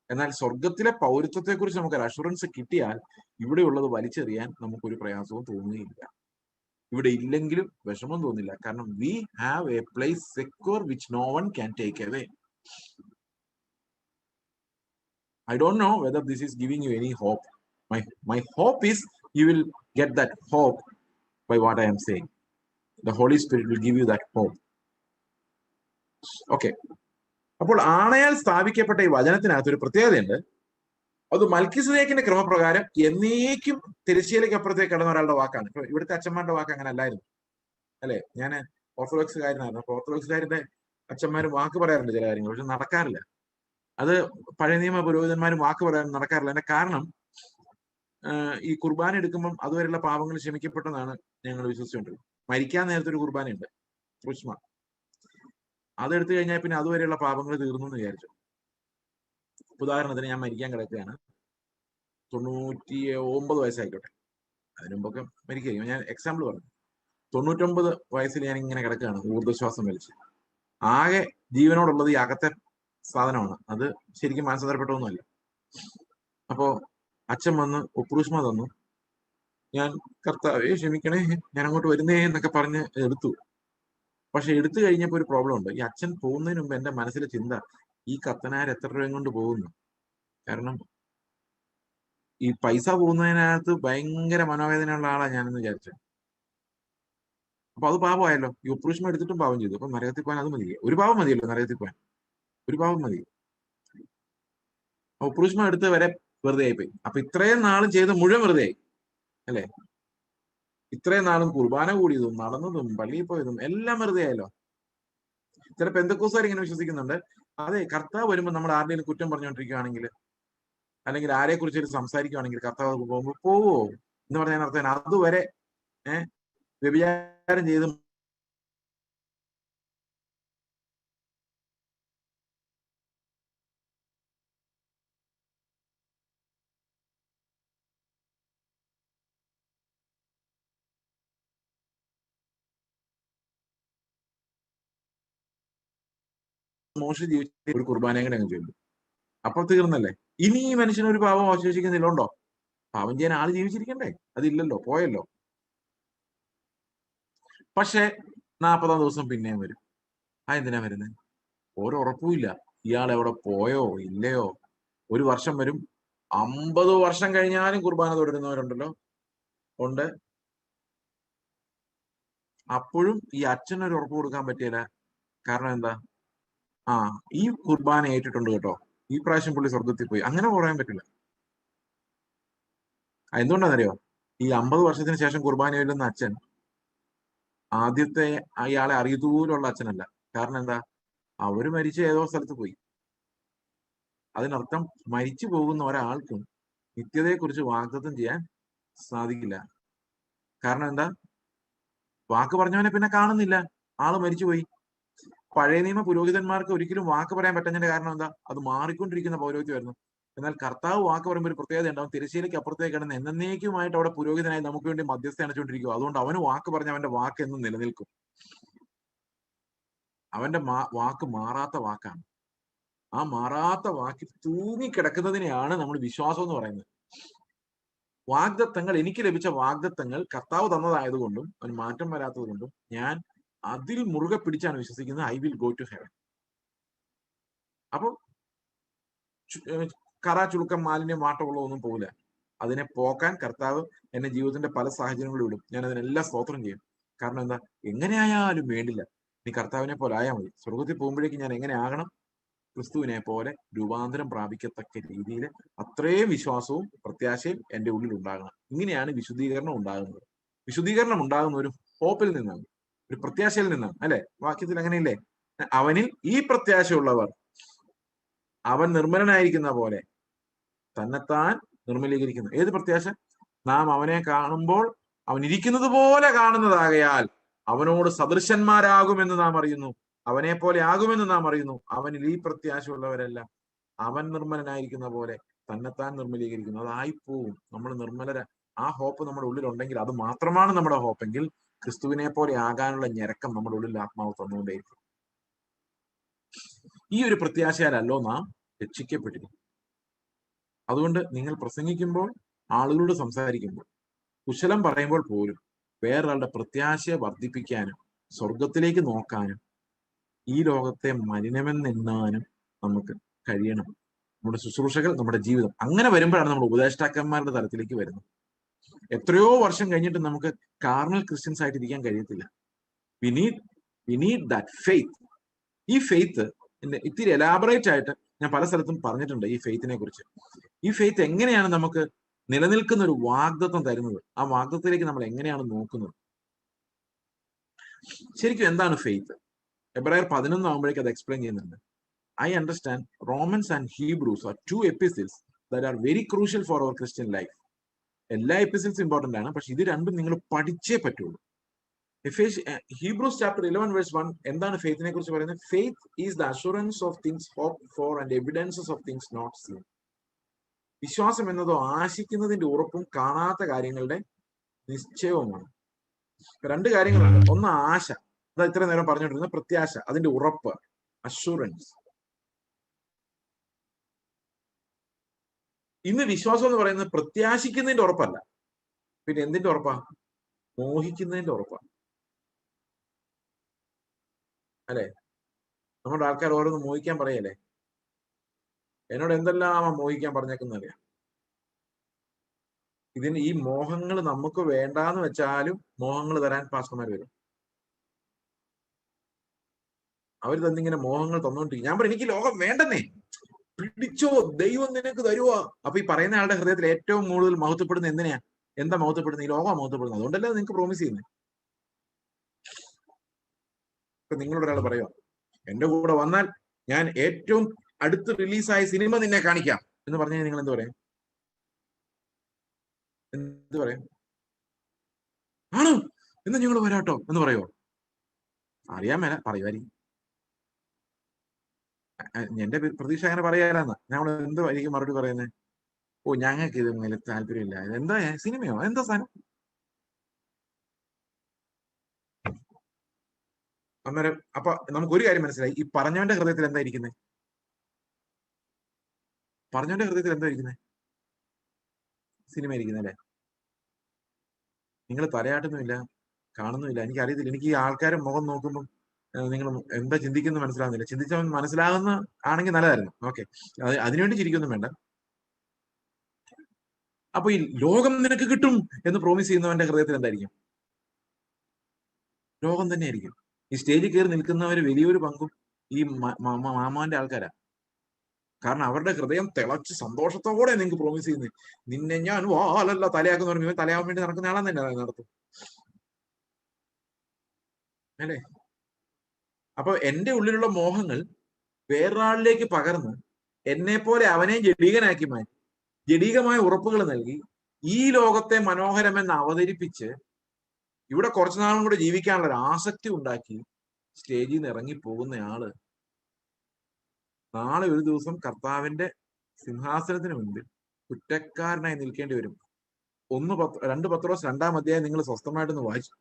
Speaker 1: എന്നാൽ സ്വർഗത്തിലെ പൗരത്വത്തെ കുറിച്ച് നമുക്കൊരു അഷുറൻസ് കിട്ടിയാൽ ഇവിടെയുള്ളത് വലിച്ചെറിയാൻ നമുക്കൊരു പ്രയാസവും തോന്നുകയില്ല. ഇവിടെ ഇല്ലെങ്കിലും വിഷമം തോന്നില്ല. കാരണം we have a place secure which no one can take away. I don't know whether this is giving you any hope. My hope is you will get that hope by what I am saying. The Holy Spirit will give you that hope. Okay. അപ്പോൾ ആണയാൽ സ്ഥാപിക്കപ്പെട്ട ഈ വചനത്തിനകത്ത് ഒരു പ്രത്യേകതയുണ്ട്. അത് മൽക്കീസദേക്കിന്റെ ക്രമപ്രകാരം എന്നേക്കും തിരശ്ശീലയ്ക്ക് അപ്പുറത്തേക്ക് കടന്ന ഒരാളുടെ വാക്കാണ്. ഇപ്പൊ ഇവിടുത്തെ അച്ഛന്മാരുടെ വാക്ക് അങ്ങനെ അല്ലായിരുന്നു, അല്ലെ? ഞാൻ ഓർത്തഡോക്സുകാരനായിരുന്നു. അപ്പൊ ഓർത്തഡോക്സുകാരുടെ അച്ഛന്മാരും വാക്ക് പറയാറുണ്ട് ചില കാര്യങ്ങൾ, പക്ഷെ നടക്കാറില്ല. അത് പഴയ നിയമ പുരോഹിതന്മാരും വാക്ക് പറയാൻ നടക്കാറില്ല. അതിന്റെ കാരണം ഈ കുർബാന എടുക്കുമ്പം അതുവരെയുള്ള പാപങ്ങൾ ക്ഷമിക്കപ്പെട്ടെന്നാണ് ഞങ്ങൾ വിശ്വസിച്ചുകൊണ്ടിരുന്നത്. മരിക്കാൻ നേരത്തെ ഒരു കുർബാനയുണ്ട്, ക്രിസ്മ. അതെടുത്തു കഴിഞ്ഞാൽ പിന്നെ അതുവരെയുള്ള പാപങ്ങൾ തീർന്നു എന്ന് വിചാരിച്ചു. ഉദാഹരണത്തിന് ഞാൻ മരിക്കാൻ കിടക്കുകയാണ്, 99 വയസ്സായിക്കോട്ടെ, അതിനു മുമ്പൊക്കെ മരിക്കുകയും, ഞാൻ എക്സാമ്പിൾ പറഞ്ഞു. 99 വയസ്സിൽ ഞാൻ ഇങ്ങനെ കിടക്കുകയാണ് ഊർജ്ജശ്വാസം വലിച്ച്. ആകെ ജീവനോടുള്ളത് ഈ അകത്തെ സാധനമാണ്. അത് ശരിക്കും മാനസാന്തരപ്പെട്ടൊന്നുമല്ല. അപ്പോ അച്ഛൻ വന്ന് ഉപ്രൂഷ്മ തന്നു. ഞാൻ കർത്താവേ ക്ഷമിക്കണേ, ഞാൻ അങ്ങോട്ട് വരുന്നേ എന്നൊക്കെ പറഞ്ഞ് എടുത്തു. പക്ഷെ എടുത്തു കഴിഞ്ഞപ്പോ ഒരു പ്രോബ്ലം ഉണ്ട്. ഈ അച്ഛൻ പോകുന്നതിന് മുമ്പ് എന്റെ മനസ്സിലെ ചിന്ത, ഈ കത്തനാർ എത്ര രൂപയും കൊണ്ട് പോകുന്നു? കാരണം ഈ പൈസ പോകുന്നതിനകത്ത് ഭയങ്കര മനോവേദനയുള്ള ആളാ ഞാനെന്ന് വിചാരിച്ചു. അപ്പൊ അത് പാപമായല്ലോ. ഈ ഉപ്രൂഷ്മ എടുത്തിട്ടും പാപം ചെയ്തു. അപ്പൊ നരകത്തിൽ പോകാൻ അത് മതി. ഒരു പാപം മതിയല്ലോ നരകത്തിൽ പോകാൻ, ഒരു പാപം മതി. ഉപ്രൂഷ്മ എടുത്ത് വരെ വെറുതെ ആയിപ്പോയി. അപ്പൊ ഇത്രയും നാളും ചെയ്ത് മുഴുവൻ വെറുതെ ആയി, അല്ലെ? ഇത്രയും നാളും കുർബാന കൂടിയതും നടന്നതും പള്ളിയിൽ പോയതും എല്ലാം വെറുതെ ആയല്ലോ. ചില പെന്തക്കോസുകാർ ഇങ്ങനെ വിശ്വസിക്കുന്നുണ്ട്, അതെ കർത്താവ് വരുമ്പോൾ നമ്മൾ ആരുടെയും കുറ്റം പറഞ്ഞുകൊണ്ടിരിക്കുകയാണെങ്കിൽ, അല്ലെങ്കിൽ ആരെ കുറിച്ച് സംസാരിക്കുകയാണെങ്കിൽ കർത്താവ് പോകുമ്പോൾ പോവോ എന്ന് പറഞ്ഞാൽ അർത്ഥം അതുവരെ വ്യഭിചാരം ചെയ്ത് മോശം ജീവിച്ച ഒരു കുർബാനയും കൂടെ അങ്ങ് ചൊല്ലും. അപ്പൊ തീർന്നല്ലേ? ഇനി ഈ മനുഷ്യന് ഒരു പാപം അവശേഷിക്കുന്നില്ലുണ്ടോ? പാപം ചെയ്യാൻ ആള് ജീവിച്ചിരിക്കണ്ടേ? അതില്ലല്ലോ, പോയല്ലോ. പക്ഷെ 40-ാം ദിവസം പിന്നെയും വരും. എന്തിനാ വരുന്നത്? ഒരു ഉറപ്പുമില്ല ഇയാൾ എവിടെ പോയോ ഇല്ലയോ. ഒരു വർഷം വരും, 50 വർഷം കഴിഞ്ഞാലും കുർബാന തുടരുന്നവരുണ്ടല്ലോ, ഉണ്ട്. അപ്പോഴും ഈ അച്ഛനൊരു ഉറപ്പ് കൊടുക്കാൻ പറ്റിയില്ല. കാരണം എന്താ? ഈ കുർബാന ഏറ്റിട്ടുണ്ട് കേട്ടോ, ഈ പ്രാവശ്യം പുള്ളി സ്വർഗത്തിൽ പോയി, അങ്ങനെ പറയാൻ പറ്റില്ല. എന്തുകൊണ്ടാണെന്നറിയോ? ഈ 50 വർഷത്തിന് ശേഷം കുർബാന ചൊല്ലുന്ന അച്ഛൻ ആദ്യത്തെ അയാളെ അറിയതുപോലുള്ള അച്ഛനല്ല. കാരണം എന്താ? അവര് മരിച്ച ഏതോ സ്ഥലത്ത് പോയി. അതിനർത്ഥം മരിച്ചു പോകുന്ന ഒരാൾക്കും നിത്യതയെക്കുറിച്ച് വാഗ്ദത്തം ചെയ്യാൻ സാധിക്കില്ല. കാരണം എന്താ? വാക്ക് പറഞ്ഞവനെ പിന്നെ കാണുന്നില്ല, ആള് മരിച്ചുപോയി. പഴയ നിയമ പുരോഹിതന്മാർക്ക് ഒരിക്കലും വാക്ക് പറയാൻ പറ്റുന്നതിന്റെ കാരണം എന്താ? അത് മാറിക്കൊണ്ടിരിക്കുന്ന പൗരോഹിത്യമായിരുന്നു. എന്നാൽ കർത്താവ് വാക്ക് പറയുമ്പോൾ ഒരു പ്രത്യേകത ഉണ്ടാവും. തിരശ്ശീലയ്ക്ക് അപ്പുറത്തേക്ക് കിടന്ന് എന്നേക്കുമായിട്ട് അവിടെ പുരോഹിതനായി നമുക്ക് വേണ്ടി മധ്യസ്ഥ അണച്ചുകൊണ്ടിരിക്കും. അതുകൊണ്ട് അവന് വാക്ക് പറഞ്ഞ അവന്റെ വാക്ക് എന്നും നിലനിൽക്കും. അവന്റെ വാക്ക് മാറാത്ത വാക്കാണ്. ആ മാറാത്ത വാക്കിൽ തൂങ്ങിക്കിടക്കുന്നതിനെയാണ് നമ്മൾ വിശ്വാസം എന്ന് പറയുന്നത്. വാഗ്ദത്തങ്ങൾ, എനിക്ക് ലഭിച്ച വാഗ്ദത്തങ്ങൾ കർത്താവ് തന്നതായതുകൊണ്ടും അവന് മാറ്റം വരാത്തത് കൊണ്ടും ഞാൻ അതിൽ മുറുകെ പിടിച്ചാണ് വിശ്വസിക്കുന്നത്, I will go to heaven. അപ്പൊ കറ, ചുളുക്കം, മാലിന്യം, വാട്ടമുള്ള ഒന്നും പോകില്ല. അതിനെ പോക്കാൻ കർത്താവ് എന്നെ ജീവിതത്തിന്റെ പല സാഹചര്യങ്ങളിലും ഇടും. ഞാൻ അതിനെല്ലാം സ്തോത്രം ചെയ്യും. കാരണം എന്താ, എങ്ങനെയായാലും വേണ്ടില്ല, നീ കർത്താവിനെ പോലെ ആയാൽ മതി. സ്വർഗത്തിൽ പോകുമ്പോഴേക്കും ഞാൻ എങ്ങനെ ആകണം? ക്രിസ്തുവിനെ പോലെ രൂപാന്തരം പ്രാപിക്കത്തക്ക രീതിയിൽ അത്രയും വിശ്വാസവും പ്രത്യാശയും എന്റെ ഉള്ളിൽ ഉണ്ടാകണം. ഇങ്ങനെയാണ് വിശുദ്ധീകരണം ഉണ്ടാകുന്നത്. വിശുദ്ധീകരണം ഉണ്ടാകുന്ന ഒരു ഹോപ്പിൽ നിന്നാണ്, ഒരു പ്രത്യാശയിൽ നിന്നാണ്, അല്ലെ? വാക്യത്തിൽ അങ്ങനെയില്ലേ? അവനിൽ ഈ പ്രത്യാശയുള്ളവർ അവൻ നിർമ്മലനായിരിക്കുന്ന പോലെ തന്നെത്താൻ നിർമ്മലീകരിക്കുന്നു. ഏത് പ്രത്യാശ? നാം അവനെ കാണുമ്പോൾ അവൻ ഇരിക്കുന്നത് പോലെ കാണുന്നതാകയാൽ അവനോട് സദൃശന്മാരാകുമെന്ന് നാം അറിയുന്നു, അവനെ പോലെ ആകുമെന്ന് നാം അറിയുന്നു. അവനിൽ ഈ പ്രത്യാശയുള്ളവരെല്ലാം അവൻ നിർമ്മലനായിരിക്കുന്ന പോലെ തന്നെത്താൻ നിർമ്മലീകരിക്കുന്നു. അതായിപ്പോവും. നമ്മൾ നിർമ്മലര, ആ ഹോപ്പ് നമ്മുടെ ഉള്ളിൽ ഉണ്ടെങ്കിൽ, അത് മാത്രമാണ് നമ്മുടെ ഹോപ്പെങ്കിൽ, ക്രിസ്തുവിനെ പോലെ ആകാനുള്ള ഞെരക്കം നമ്മുടെ ഉള്ളിൽ ആത്മാവ് തന്നുകൊണ്ടേയിരിക്കും. ഈ ഒരു പ്രത്യാശയാലല്ലോ നാം രക്ഷിക്കപ്പെട്ടിരിക്കും. അതുകൊണ്ട് നിങ്ങൾ പ്രസംഗിക്കുമ്പോൾ, ആളുകളോട് സംസാരിക്കുമ്പോൾ, കുശലം പറയുമ്പോൾ പോലും വേറൊരാളുടെ പ്രത്യാശയെ വർദ്ധിപ്പിക്കാനും സ്വർഗത്തിലേക്ക് നോക്കാനും ഈ ലോകത്തെ മലിനമെന്നെണ്ണാനും നമുക്ക് കഴിയണം. നമ്മുടെ ശുശ്രൂഷകൾ, നമ്മുടെ ജീവിതം അങ്ങനെ വരുമ്പോഴാണ് നമ്മൾ ഉപദേഷ്ടാക്കന്മാരുടെ തലത്തിലേക്ക് വരുന്നത്. എത്രയോ വർഷം കഴിഞ്ഞിട്ട് നമുക്ക് കാർണൽ ക്രിസ്ത്യൻസ് ആയിട്ട് ഇരിക്കാൻ കഴിയത്തില്ല. We need that faith. ഈ ഫെയ്ത്ത് ഇത്തിരി എലാബറേറ്റ് ആയിട്ട് ഞാൻ പല സ്ഥലത്തും പറഞ്ഞിട്ടുണ്ട് ഈ ഫെയ്ത്തിനെ കുറിച്ച്. ഈ ഫെയ്ത്ത് എങ്ങനെയാണ് നമുക്ക് നിലനിൽക്കുന്ന ഒരു വാഗ്ദത്തം തരുന്നത്? ആ വാഗ്ദത്തിലേക്ക് നമ്മൾ എങ്ങനെയാണ് നോക്കുന്നത്? ശരിക്കും എന്താണ് ഫെയ്ത്ത്? എബ്രായർ 11 ആകുമ്പോഴേക്ക് അത് എക്സ്പ്ലെയിൻ ചെയ്യുന്നുണ്ട്. I understand Romans and Hebrews are two epistles that are very crucial for our Christian life. എല്ലാ എപ്പിസിൽസ് ഇമ്പോർട്ടന്റ് ആണ്, പക്ഷെ ഇത് രണ്ടും നിങ്ങൾ പഠിച്ചേ പറ്റുള്ളൂ. ഹീബ്രൂസ് ചാപ്റ്റർ 11:1 എന്താണ് ഫെയ്ത്തിനെ കുറിച്ച് പറയുന്നത്? Faith is the assurance of things hoped for and evidences of things not seen. വിശ്വാസം എന്നതോ ആശിക്കുന്നതിന്റെ ഉറപ്പും കാണാത്ത കാര്യങ്ങളുടെ നിശ്ചയവുമാണ്. രണ്ട് കാര്യങ്ങളുണ്ട്. ഒന്ന് ആശ, അതാ ഇത്ര നേരം പറഞ്ഞുകൊണ്ടിരുന്ന പ്രത്യാശ, അതിന്റെ ഉറപ്പ്, അഷുറൻസ്. ഇന്ന് വിശ്വാസം എന്ന് പറയുന്നത് പ്രത്യാശിക്കുന്നതിന്റെ ഉറപ്പല്ല, പിന്നെ എന്തിന്റെ ഉറപ്പാ? മോഹിക്കുന്നതിന്റെ ഉറപ്പാ, അല്ലെ? നമ്മുടെ ആൾക്കാർ ഓരോന്ന് മോഹിക്കാൻ പറയല്ലേ. എന്നോട് എന്തെല്ലാം മോഹിക്കാൻ പറഞ്ഞേക്കുന്നറിയാം. ഇതിന് ഈ മോഹങ്ങൾ നമുക്ക് വേണ്ടാന്ന് വെച്ചാലും മോഹങ്ങൾ തരാൻ പാസ്റ്റർമാർ വരും. അവർ തന്നിങ്ങനെ മോഹങ്ങൾ തന്നോണ്ടിരിക്കും. ഞാൻ പറയും, എനിക്ക് ലോകം വേണ്ടെന്നേ, പിടിച്ചോ, ദൈവം നിനക്ക് തരുവാ. അപ്പൊ ഈ പറയുന്ന ആളുടെ ഹൃദയത്തിൽ ഏറ്റവും കൂടുതൽ മഹത്വപ്പെടുന്ന എന്തിനാ? എന്താ മഹത്വപ്പെടുന്നത്? ഈ ലോകം മഹത്വപ്പെടുന്നത്. അതുകൊണ്ടല്ലേ നിങ്ങൾക്ക് പ്രോമിസ് ചെയ്യുന്നത്. ഇപ്പൊ നിങ്ങളോട് ഒരാൾ പറയുക, എന്റെ കൂടെ വന്നാൽ ഞാൻ ഏറ്റവും അടുത്ത് റിലീസായ സിനിമ നിന്നെ കാണിക്കാം എന്ന് പറഞ്ഞു കഴിഞ്ഞാൽ നിങ്ങൾ എന്ത് പറയും? എന്ത് പറയും? ആണോ, എന്ന് ഞങ്ങൾ വരാട്ടോ എന്ന് പറയുമോ? അറിയാൻ മേല, പറയുമായിരിക്കും. എന്റെ പ്രതീക്ഷ അങ്ങനെ പറയാലെന്ന്. ഞങ്ങൾ എന്ത് ആയിരിക്കും മറുപടി പറയുന്നത്? ഓ, ഞങ്ങൾക്ക് ഇത് മേലെ താല്പര്യമില്ല. എന്താ സിനിമയോ, എന്താ സാധനം? അന്നേരം അപ്പൊ നമുക്ക് ഒരു കാര്യം മനസ്സിലായി, ഈ പറഞ്ഞവന്റെ ഹൃദയത്തിൽ എന്താ ഇരിക്കുന്നത്? പറഞ്ഞവന്റെ ഹൃദയത്തിൽ എന്താ ഇരിക്കുന്നത്? സിനിമ ഇരിക്കുന്നത്, അല്ലെ? നിങ്ങൾ തലയാട്ടുന്നുമില്ല, കാണുന്നുമില്ല. എനിക്ക് അറിയത്തില്ല. എനിക്ക് ഈ ആൾക്കാരെ മുഖം നോക്കുമ്പോൾ നിങ്ങൾ എന്താ ചിന്തിക്കുന്നത് മനസ്സിലാകുന്നില്ല. ചിന്തിച്ചവൻ മനസ്സിലാകുന്ന ആണെങ്കിൽ നല്ലതായിരുന്നു. ഓക്കെ, അതിനുവേണ്ടി ചിരിക്കൊന്നും വേണ്ട. അപ്പൊ ഈ ലോകം നിനക്ക് കിട്ടും എന്ന് പ്രോമിസ് ചെയ്യുന്നവന്റെ ഹൃദയത്തിൽ എന്തായിരിക്കും? ലോകം തന്നെയായിരിക്കും. ഈ സ്റ്റേജിൽ കയറി നിൽക്കുന്നവര് വലിയൊരു പങ്കും ഈ മാമാന്റെ ആൾക്കാരാ. കാരണം അവരുടെ ഹൃദയം തിളച്ച് സന്തോഷത്തോടെ നിങ്ങൾക്ക് പ്രോമിസ് ചെയ്യുന്നത്. നിന്നെ ഞാൻ വാലല്ല തലയാക്കുന്ന പറഞ്ഞു, തലയാവാൻ വേണ്ടി നടക്കുന്ന ആളാന്ന് തന്നെ നടത്തും, അല്ലേ? അപ്പൊ എന്റെ ഉള്ളിലുള്ള മോഹങ്ങൾ വേറൊരാളിലേക്ക് പകർന്ന് എന്നെ പോലെ അവനെ ജഡീകനാക്കി മാറ്റി, ജഡീകമായ ഉറപ്പുകൾ നൽകി ഈ ലോകത്തെ മനോഹരമെന്ന് അവതരിപ്പിച്ച് ഇവിടെ കുറച്ചു നാളും കൂടെ ജീവിക്കാനുള്ള ഒരു ആസക്തി ഉണ്ടാക്കി സ്റ്റേജിൽ നിന്ന് ഇറങ്ങിപ്പോകുന്നയാള് നാളെ ഒരു ദിവസം കർത്താവിന്റെ സിംഹാസനത്തിന് മുൻപിൽ കുറ്റക്കാരനായി നിൽക്കേണ്ടി വരും. 2 പത്രോസ് 2-ാം അധ്യായം നിങ്ങൾ സ്വസ്ഥമായിട്ടൊന്ന് വായിച്ചു.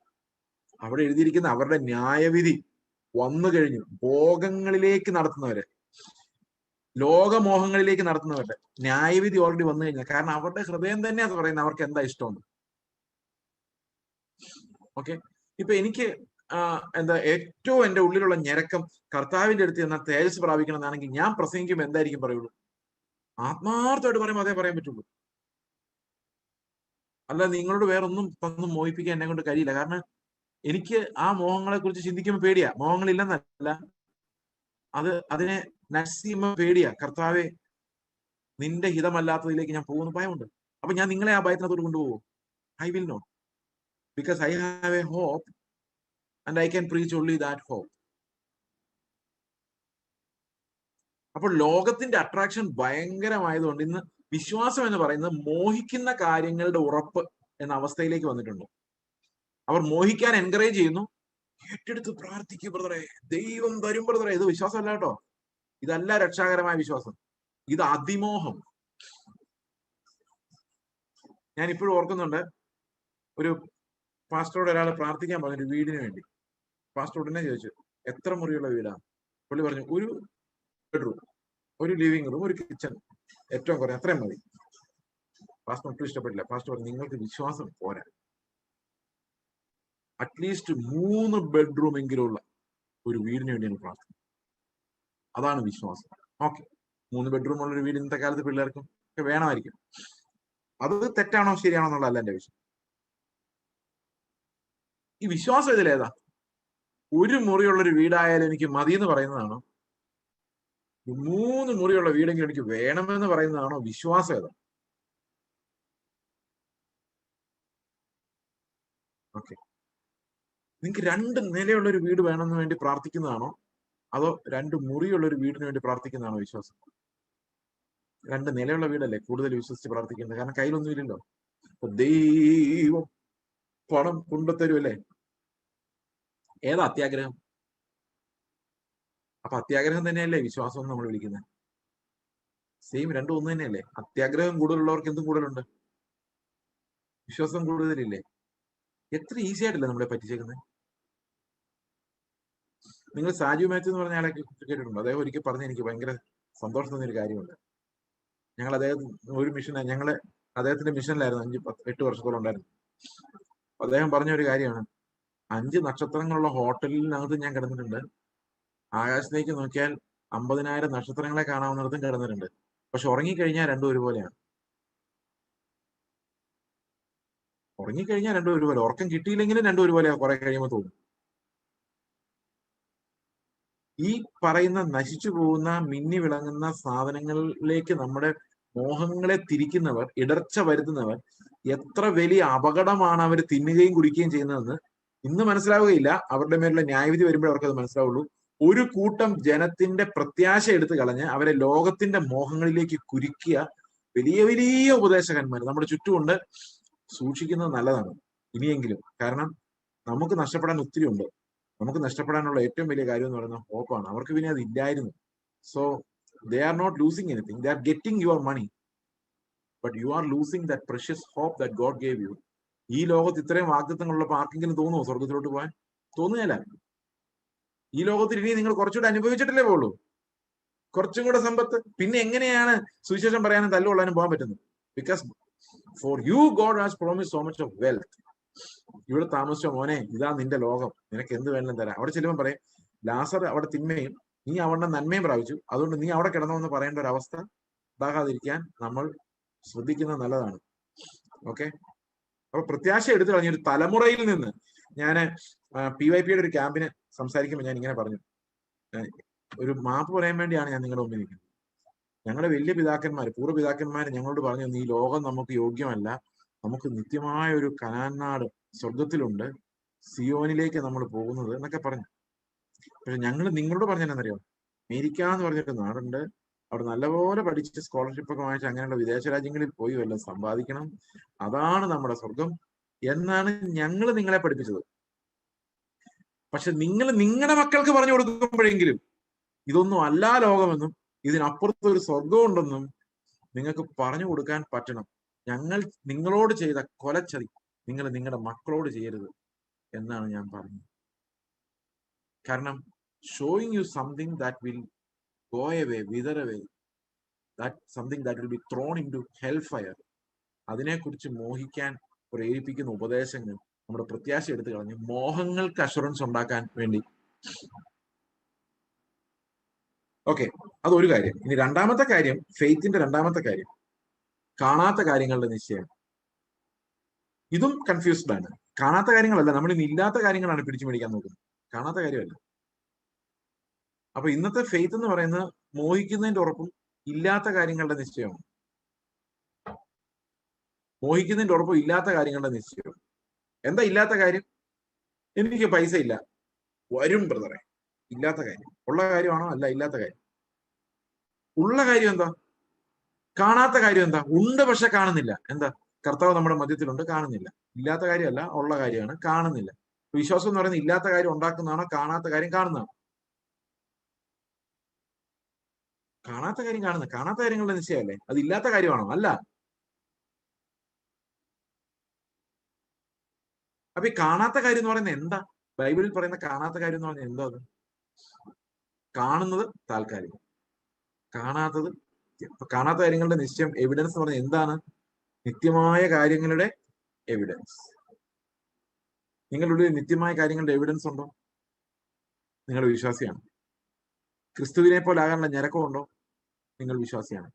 Speaker 1: അവിടെ എഴുതിയിരിക്കുന്ന അവരുടെ ന്യായവിധി വന്നു കഴിഞ്ഞു. ഭോഗങ്ങളിലേക്ക് നടത്തുന്നവരെ, ലോകമോഹങ്ങളിലേക്ക് നടത്തുന്നവരുടെ ന്യായവിധി ഓൾറെഡി വന്നു കഴിഞ്ഞാൽ, കാരണം അവരുടെ ഹൃദയം തന്നെ അത് പറയുന്നത് അവർക്ക് എന്താ ഇഷ്ടമുണ്ട്. ഓക്കെ, ഇപ്പൊ എനിക്ക് എന്താ ഏറ്റവും എന്റെ ഉള്ളിലുള്ള ഞരക്കം കർത്താവിന്റെ അടുത്ത് എന്നാൽ തേജസ് പ്രാപിക്കണം എന്നാണെങ്കിൽ ഞാൻ പ്രസംഗിക്കുമ്പോൾ എന്തായിരിക്കും പറയുള്ളൂ? ആത്മാർത്ഥമായിട്ട് പറയുമ്പോൾ അതേ പറയാൻ പറ്റുള്ളൂ. അല്ല നിങ്ങളോട് വേറൊന്നും ഒന്നും മോഹിപ്പിക്കാൻ എന്നെ കൊണ്ട് കഴിയില്ല. കാരണം എനിക്ക് ആ മോഹങ്ങളെ കുറിച്ച് ചിന്തിക്കുമ്പോൾ പേടിയാ. മോഹങ്ങളില്ലെന്നല്ല, അതിനെ നസീമ പേടിയാ. കർത്താവെ, നിന്റെ ഹിതമല്ലാത്തതിലേക്ക് ഞാൻ പോകുന്ന ഭയമുണ്ട്. അപ്പൊ ഞാൻ നിങ്ങളെ ആ ഭയത്തിനകത്തോട് കൊണ്ടുപോകും? I will not, because I have a hope and I can preach only that hope. അപ്പോൾ ലോകത്തിന്റെ അട്രാക്ഷൻ ഭയങ്കരമായതുകൊണ്ട് ഇന്ന് വിശ്വാസം എന്ന് പറയുന്നത് മോഹിക്കുന്ന കാര്യങ്ങളുടെ ഉറപ്പ് എന്ന അവസ്ഥയിലേക്ക് വന്നിട്ടുണ്ട്. അവർ മോഹിക്കാൻ എൻകറേജ് ചെയ്യുന്നു. ഏറ്റെടുത്ത് പ്രാർത്ഥിക്കും ബ്രദറെ, ദൈവം തരും ബ്രദറെ. ഇത് വിശ്വാസമല്ല കേട്ടോ. ഇതല്ല രക്ഷാകരമായ വിശ്വാസം. ഇത് അതിമോഹം. ഞാൻ ഇപ്പോഴും ഓർക്കുന്നുണ്ട്, ഒരു പാസ്റ്ററോട് ഒരാൾ പ്രാർത്ഥിക്കാൻ പറഞ്ഞു വീടിന് വേണ്ടി. പാസ്റ്റർ ഉടനെ ചോദിച്ചു, എത്ര മുറിയുള്ള വീടാണ്? പുള്ളി പറഞ്ഞു, ഒരു ബെഡ്റൂം, ഒരു ലിവിംഗ് റൂം, ഒരു കിച്ചൺ, ഏറ്റവും കുറഞ്ഞ അത്രയും മതി. പാസ്റ്റർ ഒട്ടും ഇഷ്ടപ്പെട്ടില്ല. പാസ്റ്റർ പറഞ്ഞു, നിങ്ങൾക്ക് വിശ്വാസം പോരാ, അറ്റ്ലീസ്റ്റ് 3 ബെഡ്റൂം എങ്കിലുള്ള ഒരു വീടിന് വേണ്ടിയാണ് പ്രാർത്ഥന. അതാണ് വിശ്വാസം. ഓക്കെ, 3 ബെഡ്റൂം ഉള്ള ഒരു വീട് ഇന്നത്തെ കാലത്ത് പിള്ളേർക്കും ഒക്കെ വേണമായിരിക്കും. അത് തെറ്റാണോ ശരിയാണോ എന്നുള്ളതല്ല എന്റെ വിഷയം. ഈ വിശ്വാസം ഇതിലേതാ? ഒരു മുറിയുള്ളൊരു വീടായാലും എനിക്ക് മതി എന്ന് പറയുന്നതാണോ? 3 മുറിയുള്ള വീടെങ്കിലും എനിക്ക് വേണമെന്ന് പറയുന്നതാണോ വിശ്വാസം? ഏതാ? ഓക്കെ, നിങ്ങൾക്ക് 2 നിലയുള്ള ഒരു വീട് വേണമെന്ന് വേണ്ടി പ്രാർത്ഥിക്കുന്നതാണോ, അതോ 2 മുറിയുള്ള ഒരു വീടിന് വേണ്ടി പ്രാർത്ഥിക്കുന്നതാണോ വിശ്വാസം? 2 നിലയുള്ള വീടല്ലേ കൂടുതൽ വിശ്വസിച്ച് പ്രാർത്ഥിക്കുന്നത്, കാരണം കയ്യിലൊന്നും ഇല്ലല്ലോ. അപ്പൊ ദൈവം പണം കൊണ്ടുത്തരുമല്ലേ? ഏതാ അത്യാഗ്രഹം? അപ്പൊ അത്യാഗ്രഹം തന്നെയല്ലേ വിശ്വാസം എന്ന് നമ്മൾ വിളിക്കുന്നത്? സെയിം, രണ്ടും ഒന്ന് തന്നെയല്ലേ? അത്യാഗ്രഹം കൂടുതലുള്ളവർക്ക് എന്തും കൂടുതലുണ്ട്, വിശ്വാസം കൂടുതലില്ലേ? എത്ര ഈസി ആയിട്ടല്ലേ നമ്മളെ പറ്റിച്ചേക്കുന്നത്. നിങ്ങൾ സാജു മാത്യു എന്ന് പറഞ്ഞ ആളെ കേട്ടിട്ടുണ്ടോ? അദ്ദേഹം ഒരിക്കൽ പറഞ്ഞ എനിക്ക് ഭയങ്കര സന്തോഷം തോന്നിയൊരു കാര്യമുണ്ട്. ഞങ്ങൾ അദ്ദേഹത്തിന് ഒരു മിഷൻ, ഞങ്ങള് അദ്ദേഹത്തിന്റെ മിഷനിലായിരുന്നു 5-8 വർഷത്തോളം ഉണ്ടായിരുന്നു. അദ്ദേഹം പറഞ്ഞ ഒരു കാര്യമാണ്, 5 നക്ഷത്രങ്ങളുള്ള ഹോട്ടലിനകത്ത് ഞാൻ കിടന്നിട്ടുണ്ട്. ആകാശത്തേക്ക് നോക്കിയാൽ 50,000 നക്ഷത്രങ്ങളെ കാണാവുന്നിടത്തും കിടന്നിട്ടുണ്ട്. പക്ഷെ ഉറങ്ങിക്കഴിഞ്ഞാൽ രണ്ടും ഒരുപോലെയാണ്. ഉറങ്ങിക്കഴിഞ്ഞാൽ രണ്ടും ഒരുപോലെ, ഉറക്കം കിട്ടിയില്ലെങ്കിലും രണ്ടും ഒരുപോലെയാണ് കുറെ കഴിയുമ്പോൾ തോന്നും. ഈ പറയുന്ന നശിച്ചു പോകുന്ന മിന്നി വിളങ്ങുന്ന സാധനങ്ങളിലേക്ക് നമ്മുടെ മോഹങ്ങളെ തിരിക്കുന്നവർ, ഇടർച്ച വരുത്തുന്നവർ, എത്ര വലിയ അപകടമാണ് അവർ തിന്നുകയും കുടിക്കുകയും ചെയ്യുന്നതെന്ന് ഇന്ന് മനസ്സിലാവുകയില്ല. അവരുടെ മേലുള്ള ന്യായവിധി വരുമ്പോഴേ അവർക്കത് മനസ്സിലാവുള്ളൂ. ഒരു കൂട്ടം ജനത്തിന്റെ പ്രത്യാശ എടുത്തു കളഞ്ഞ് അവരെ ലോകത്തിന്റെ മോഹങ്ങളിലേക്ക് കുരുക്കിയ വലിയ വലിയ ഉപദേശകന്മാർ നമ്മുടെ ചുറ്റുമുണ്ട്. സൂക്ഷിക്കുന്നത് നല്ലതാണ് ഇനിയെങ്കിലും. കാരണം നമുക്ക് നഷ്ടപ്പെടാൻ ഒത്തിരി ഉണ്ട്. നമുക്ക് നഷ്ടപ്പെടാനുള്ള ഏറ്റവും വലിയ കാര്യം എന്ന് പറയുന്നത് ഹോപ്പാണ്. അവർക്ക് പിന്നെ അത് ഇല്ലായിരുന്നു. So they are not losing anything, they are getting your money, but you are losing that precious hope that God gave you. ഈ ലോകത്ത് ഇത്രയും വാഗ്ദത്തങ്ങളുള്ളപ്പോൾ ആർക്കെങ്കിലും തോന്നുമോ സ്വർഗത്തിലോട്ട് പോകാൻ? തോന്നുകയല്ല. ഈ ലോകത്തിൽ ഇനി നിങ്ങൾ കുറച്ചുകൂടെ അനുഭവിച്ചിട്ടല്ലേ പോകുള്ളൂ. കുറച്ചും കൂടെ സമ്പത്ത്, പിന്നെ എങ്ങനെയാണ് സുവിശേഷം പറയാനും തല്ലുകൊള്ളാനും പോകാൻ പറ്റുന്നത്? Because for you God has promise so much of wealth. ഇവിടെ താമസിച്ചോ മോനെ, ഇതാ നിന്റെ ലോകം, നിനക്ക് എന്ത് വേണമെങ്കിലും തരാം. അവിടെ ചെല്ലുമ്പോൾ പറയും, ലാസർ അവിടെ തിന്മയും നീ അവിടെ നന്മയും പ്രാപിച്ചു, അതുകൊണ്ട് നീ അവിടെ കിടന്നോന്ന് പറയേണ്ട ഒരു അവസ്ഥ ഉണ്ടാകാതിരിക്കാൻ നമ്മൾ ശ്രദ്ധിക്കുന്നത് നല്ലതാണ്. ഓക്കെ, അപ്പൊ പ്രത്യാശ എടുത്തു കളഞ്ഞൊരു തലമുറയിൽ നിന്ന് ഞാൻ PYP-യുടെ ഒരു ക്യാമ്പിന് സംസാരിക്കുമ്പോൾ ഞാൻ ഇങ്ങനെ പറഞ്ഞു, ഒരു മാപ്പ് പറയാൻ വേണ്ടിയാണ് ഞാൻ നിങ്ങളുടെ മുമ്പിൽ നിൽക്കുന്നത്. ഞങ്ങളുടെ വലിയ പിതാക്കന്മാർ, പൂർവ്വപിതാക്കന്മാർ ഞങ്ങളോട് പറഞ്ഞു, ഈ ലോകം നമുക്ക് യോഗ്യമല്ല, നമുക്ക് നിത്യമായ ഒരു കനാൻ നാട് സ്വർഗത്തിലുണ്ട്, സിയോനിലേക്ക് നമ്മൾ പോകുന്നത് എന്നൊക്കെ പറഞ്ഞു. പക്ഷെ ഞങ്ങൾ നിങ്ങളോട് പറഞ്ഞെന്നറിയോ, അമേരിക്ക എന്ന് പറഞ്ഞൊരു നാടുണ്ട്, അവിടെ നല്ലപോലെ പഠിച്ച് സ്കോളർഷിപ്പ് ഒക്കെ വാങ്ങിച്ച് അങ്ങനെയുള്ള വിദേശ രാജ്യങ്ങളിൽ പോയി വല്ലതും സമ്പാദിക്കണം, അതാണ് നമ്മുടെ സ്വർഗം എന്നാണ് ഞങ്ങൾ നിങ്ങളെ പഠിപ്പിച്ചത്. പക്ഷെ നിങ്ങൾ നിങ്ങളുടെ മക്കൾക്ക് പറഞ്ഞു കൊടുക്കുമ്പോഴെങ്കിലും ഇതൊന്നും അല്ല ലോകമെന്നും ഇതിനപ്പുറത്ത് ഒരു സ്വർഗമുണ്ടെന്നും നിങ്ങൾക്ക് പറഞ്ഞു കൊടുക്കാൻ പറ്റണം. ഞങ്ങൾ നിങ്ങളോട് ചെയ്ത കൊലച്ചതി നിങ്ങൾ നിങ്ങളുടെ മക്കളോട് ചെയ്യരുത് എന്നാണ് ഞാൻ പറഞ്ഞത്. കാരണം showing you something that will go away, wither away, that something that will be thrown into hell fire, അതിനെക്കുറിച്ച് മോഹിക്കാൻ പ്രേരിപ്പിക്കുന്ന ഉപദേശങ്ങൾ നമ്മുടെ പ്രത്യാശ എടുത്തു കളഞ്ഞ് മോഹങ്ങൾക്ക് അഷുറൻസ് ഉണ്ടാക്കാൻ വേണ്ടി. ഓക്കെ, അതൊരു കാര്യം. ഇനി രണ്ടാമത്തെ കാര്യം, ഫെയ്ത്തിന്റെ രണ്ടാമത്തെ കാര്യം, കാണാത്ത കാര്യങ്ങളുടെ നിശ്ചയം. ഇതും കൺഫ്യൂസ്ഡ് ആണ്. കാണാത്ത കാര്യങ്ങളല്ല, നമ്മൾ ഇന്ന് ഇല്ലാത്ത കാര്യങ്ങളാണ് പിടിച്ചു മേടിക്കാൻ നോക്കുന്നത്, കാണാത്ത കാര്യമല്ല. അപ്പൊ ഇന്നത്തെ ഫെയ്ത്ത് എന്ന് പറയുന്നത് മോഹിക്കുന്നതിന്റെ ഉറപ്പും ഇല്ലാത്ത കാര്യങ്ങളുടെ നിശ്ചയമാണ്. മോഹിക്കുന്നതിന്റെ ഉറപ്പും ഇല്ലാത്ത കാര്യങ്ങളുടെ നിശ്ചയവും. എന്താ ഇല്ലാത്ത കാര്യം? എനിക്ക് പൈസ ഇല്ല, വരും ബ്രദറെ. ഇല്ലാത്ത കാര്യം. ഉള്ള കാര്യമാണോ? അല്ല, ഇല്ലാത്ത കാര്യം. ഉള്ള കാര്യം എന്താ? കാണാത്ത കാര്യം എന്താ? ഉണ്ട് പക്ഷെ കാണുന്നില്ല. എന്താ? കർത്താവ് നമ്മുടെ മധ്യത്തിലുണ്ട്, കാണുന്നില്ല. ഇല്ലാത്ത കാര്യമല്ല, ഉള്ള കാര്യമാണ്, കാണുന്നില്ല. വിശ്വാസം എന്ന് പറയുന്നത് ഇല്ലാത്ത കാര്യം ഉണ്ടാക്കുന്നതാണോ, കാണാത്ത കാര്യം കാണുന്നതാണോ? കാണാത്ത കാര്യം കാണുന്നത്. കാണാത്ത കാര്യങ്ങളുടെ നിശ്ചയമല്ലേ? അത് ഇല്ലാത്ത കാര്യമാണോ? അല്ല. അപ്പൊ ഈ കാണാത്ത കാര്യം എന്ന് പറയുന്നത് എന്താ? ബൈബിളിൽ പറയുന്ന കാണാത്ത കാര്യം എന്ന് പറഞ്ഞാൽ എന്താ? അത് കാണുന്നത് താൽക്കാലികം, കാണാത്തത്. കാണാത്ത കാര്യങ്ങളുടെ നിശ്ചയം, എവിഡൻസ് എന്ന് പറഞ്ഞാൽ എന്താണ്? നിത്യമായ കാര്യങ്ങളുടെ എവിഡൻസ്. നിങ്ങളുടെ ഉള്ളിൽ നിത്യമായ കാര്യങ്ങളുടെ എവിഡൻസ് ഉണ്ടോ? നിങ്ങൾ വിശ്വാസിയാണ്. ക്രിസ്തുവിനെ പോലെ ആകാനുള്ള ഞരക്കമുണ്ടോ? നിങ്ങൾ വിശ്വാസിയാണ്.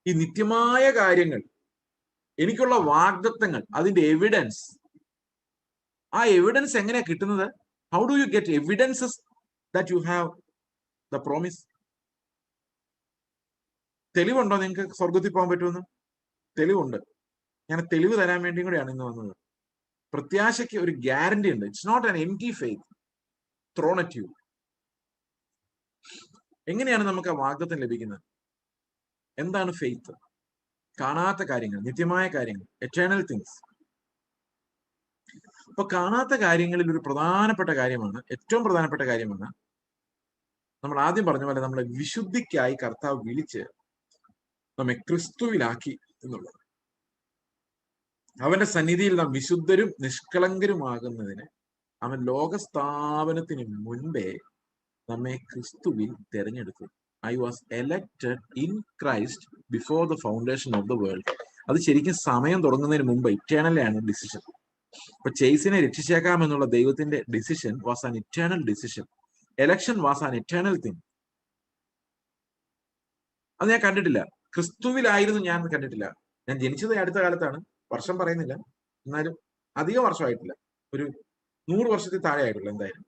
Speaker 1: ഈ നിത്യമായ കാര്യങ്ങൾ, എനിക്കുള്ള വാഗ്ദത്തങ്ങൾ, അതിന്റെ എവിഡൻസ്. ആ എവിഡൻസ് എങ്ങനെയാ കിട്ടുന്നത്? How do you get evidences that you have the promise? തെളിവുണ്ടോ നിങ്ങൾക്ക് സ്വർഗത്തിൽ പോകാൻ പറ്റുമെന്ന്? തെളിവുണ്ട്. ഞാൻ തെളിവ് തരാൻ വേണ്ടിയും കൂടെയാണ് ഇന്ന് വന്നത്. പ്രത്യാശയ്ക്ക് ഒരു ഗ്യാരണ്ടി ഉണ്ട്. It's not an empty faith thrown at you. എങ്ങനെയാണ് നമുക്ക് ആ വാഗ്ദത്തം ലഭിക്കുന്നത്? എന്താണ് ഫെയ്ത്ത്? കാണാത്ത കാര്യങ്ങൾ, നിത്യമായ കാര്യങ്ങൾ, എറ്റേണൽ തിങ്സ്. അപ്പൊ കാണാത്ത കാര്യങ്ങളിൽ ഒരു പ്രധാനപ്പെട്ട കാര്യമാണ്, ഏറ്റവും പ്രധാനപ്പെട്ട കാര്യമാണ്, നമ്മൾ ആദ്യം പറഞ്ഞ പോലെ നമ്മളെ വിശുദ്ധിക്കായി കർത്താവ് വിളിച്ച് നമ്മെ ക്രിസ്തുവിലാക്കി എന്നുള്ളത്. അവന്റെ സന്നിധിയിൽ നാം വിശുദ്ധരും നിഷ്കളങ്കരുമാകുന്നതിന് അവൻ ലോകസ്ഥാപനത്തിന് മുൻപേ നമ്മെ ക്രിസ്തുവിൽ തെരഞ്ഞെടുത്തു. I was elected in Christ before the foundation of the world. അത് ശരിക്കും സമയം തുടങ്ങുന്നതിന് മുമ്പ് ഇറ്റേണലാണ് ഡിസിഷൻ. അപ്പൊ ചേസിനെ രക്ഷിച്ചേക്കാം എന്നുള്ള ദൈവത്തിന്റെ decision was an eternal decision. Election was an eternal thing. അത് ഞാൻ കണ്ടിട്ടില്ല. ക്രിസ്തുവിലായിരുന്നു ഞാൻ കണ്ടിട്ടില്ല. ഞാൻ ജനിച്ചത് അടുത്ത കാലത്താണ്, വർഷം പറയുന്നില്ല, എന്നാലും അധികം വർഷമായിട്ടില്ല. ഒരു 100 വർഷത്തിൽ താഴെ ആയിട്ടുള്ള എന്തായാലും,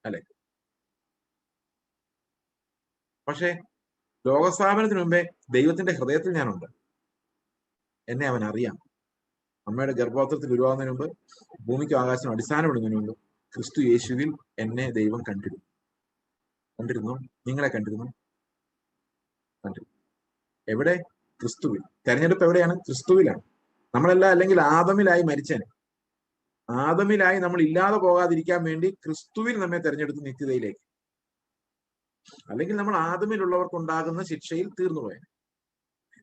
Speaker 1: അല്ലെ? പക്ഷെ ലോകസ്ഥാപനത്തിന് മുമ്പേ ദൈവത്തിന്റെ ഹൃദയത്തിൽ ഞാനുണ്ട്. എന്നെ അവൻ അറിയാം. അമ്മയുടെ ഗർഭപാത്രത്തിൽ ഉരുവാകുന്നതിന് മുമ്പ്, ഭൂമിക്കും ആകാശം അടിസ്ഥാനപ്പെടുന്നതിന് മുമ്പ് ക്രിസ്തു യേശുവിൽ എന്നെ ദൈവം കണ്ടിരുന്നു. കണ്ടിരുന്നു. നിങ്ങളെ കണ്ടിരുന്നു. കണ്ടിരുന്നു. എവിടെ? ക്രിസ്തുവിൽ. തെരഞ്ഞെടുപ്പ് എവിടെയാണ്? ക്രിസ്തുവിലാണ്. നമ്മളല്ല അല്ലെങ്കിൽ ആദമിലായി മരിച്ചേനെ. ആദമിലായി നമ്മൾ ഇല്ലാതെ പോകാതിരിക്കാൻ വേണ്ടി ക്രിസ്തുവിൽ നമ്മെ തെരഞ്ഞെടുത്ത് നിത്യതയിലേക്ക്. അല്ലെങ്കിൽ നമ്മൾ ആദമിലുള്ളവർക്കുണ്ടാകുന്ന ശിക്ഷയിൽ തീർന്നു പോയത്.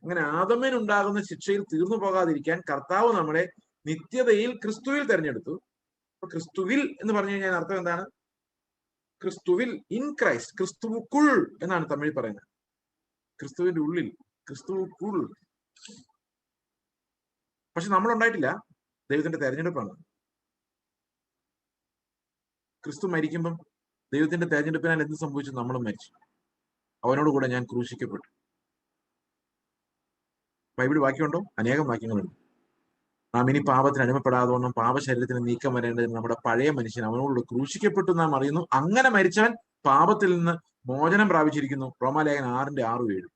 Speaker 1: അങ്ങനെ ആദമിനുണ്ടാകുന്ന ശിക്ഷയിൽ തീർന്നു പോകാതിരിക്കാൻ കർത്താവ് നമ്മളെ നിത്യതയിൽ ക്രിസ്തുവിൽ തെരഞ്ഞെടുത്തു. അപ്പൊ ക്രിസ്തുവിൽ എന്ന് പറഞ്ഞു കഴിഞ്ഞാൽ അർത്ഥം എന്താണ്? ക്രിസ്തുവിൽ, ഇൻ ക്രൈസ്റ്റ്, ക്രിസ്തുവുക്കുൾ എന്നാണ് തമിഴിൽ പറയുന്നത്. ക്രിസ്തുവിന്റെ ഉള്ളിൽ, ക്രിസ്തുവുക്കുൾ. പക്ഷെ നമ്മളുണ്ടായിട്ടില്ല. ദൈവത്തിന്റെ തെരഞ്ഞെടുപ്പാണ്. ക്രിസ്തു മരിക്കുമ്പം ദൈവത്തിന്റെ തെരഞ്ഞെടുപ്പിനാൽ എന്ത് സംഭവിച്ചു? നമ്മളും മരിച്ചു. അവനോടുകൂടെ ഞാൻ ക്രൂശിക്കപ്പെട്ടു. ബൈബിൾ വാക്യമുണ്ടോ? അനേകം വാക്യങ്ങളുണ്ട്. നാം ഇനി പാപത്തിന് അടിമപ്പെടാതോണം പാപശരീരത്തിന് നീക്കം വരേണ്ടതിന് നമ്മുടെ പഴയ മനുഷ്യൻ അവനോട് ക്രൂശിക്കപ്പെട്ടു നാം അറിയുന്നു. അങ്ങനെ മരിച്ചവൻ പാപത്തിൽ നിന്ന് മോചനം പ്രാപിച്ചിരിക്കുന്നു. റോമാലേഖനം 6:6-7.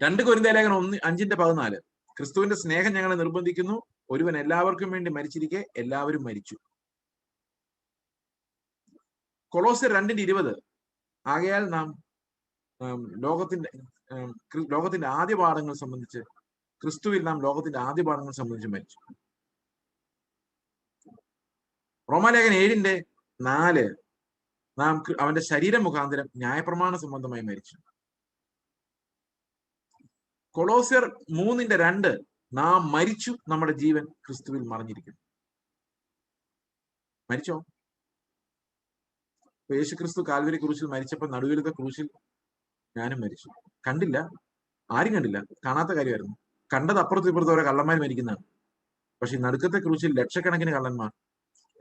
Speaker 1: 2 കൊരിന്ത്യർ ലേഖനം 5:14. ക്രിസ്തുവിന്റെ സ്നേഹം ഞങ്ങളെ നിർബന്ധിക്കുന്നു, ഒരുവൻ എല്ലാവർക്കും വേണ്ടി മരിച്ചിരിക്കെ എല്ലാവരും മരിച്ചു. കൊളോസ്യർ 2:20. ആകയാൽ നാം ലോകത്തിന്റെ ആദ്യ പാഠങ്ങൾ സംബന്ധിച്ച്, ക്രിസ്തുവിൽ നാം ലോകത്തിന്റെ ആദ്യ പാഠങ്ങൾ സംബന്ധിച്ച് മരിച്ചു. റോമാലേഖനം 7:4. നാം അവന്റെ ശരീരം മുഖാന്തരം ന്യായപ്രമാണ സംബന്ധമായി മരിച്ചു. കൊളോസ്യർ 3:2. നാം മരിച്ചു, നമ്മുടെ ജീവൻ ക്രിസ്തുവിൽ മറഞ്ഞിരിക്കുന്നു. മരിച്ചോ? യേശു ക്രിസ്തു കാൽവരി ക്രൂശിൽ മരിച്ചപ്പോൾ നടുവിലത്തെ ക്രൂശിൽ ഞാനും മരിച്ചു. കണ്ടില്ല, ആരും കണ്ടില്ല, കാണാത്ത കാര്യമായിരുന്നു. കണ്ടത് അപ്പുറത്തും ഇപ്പുറത്തും ഓരോ കള്ളന്മാർ മരിക്കുന്നതാണ്. പക്ഷെ ഈ നടുക്കത്തെ ക്രൂശിൽ ലക്ഷക്കണക്കിന് കള്ളന്മാർ,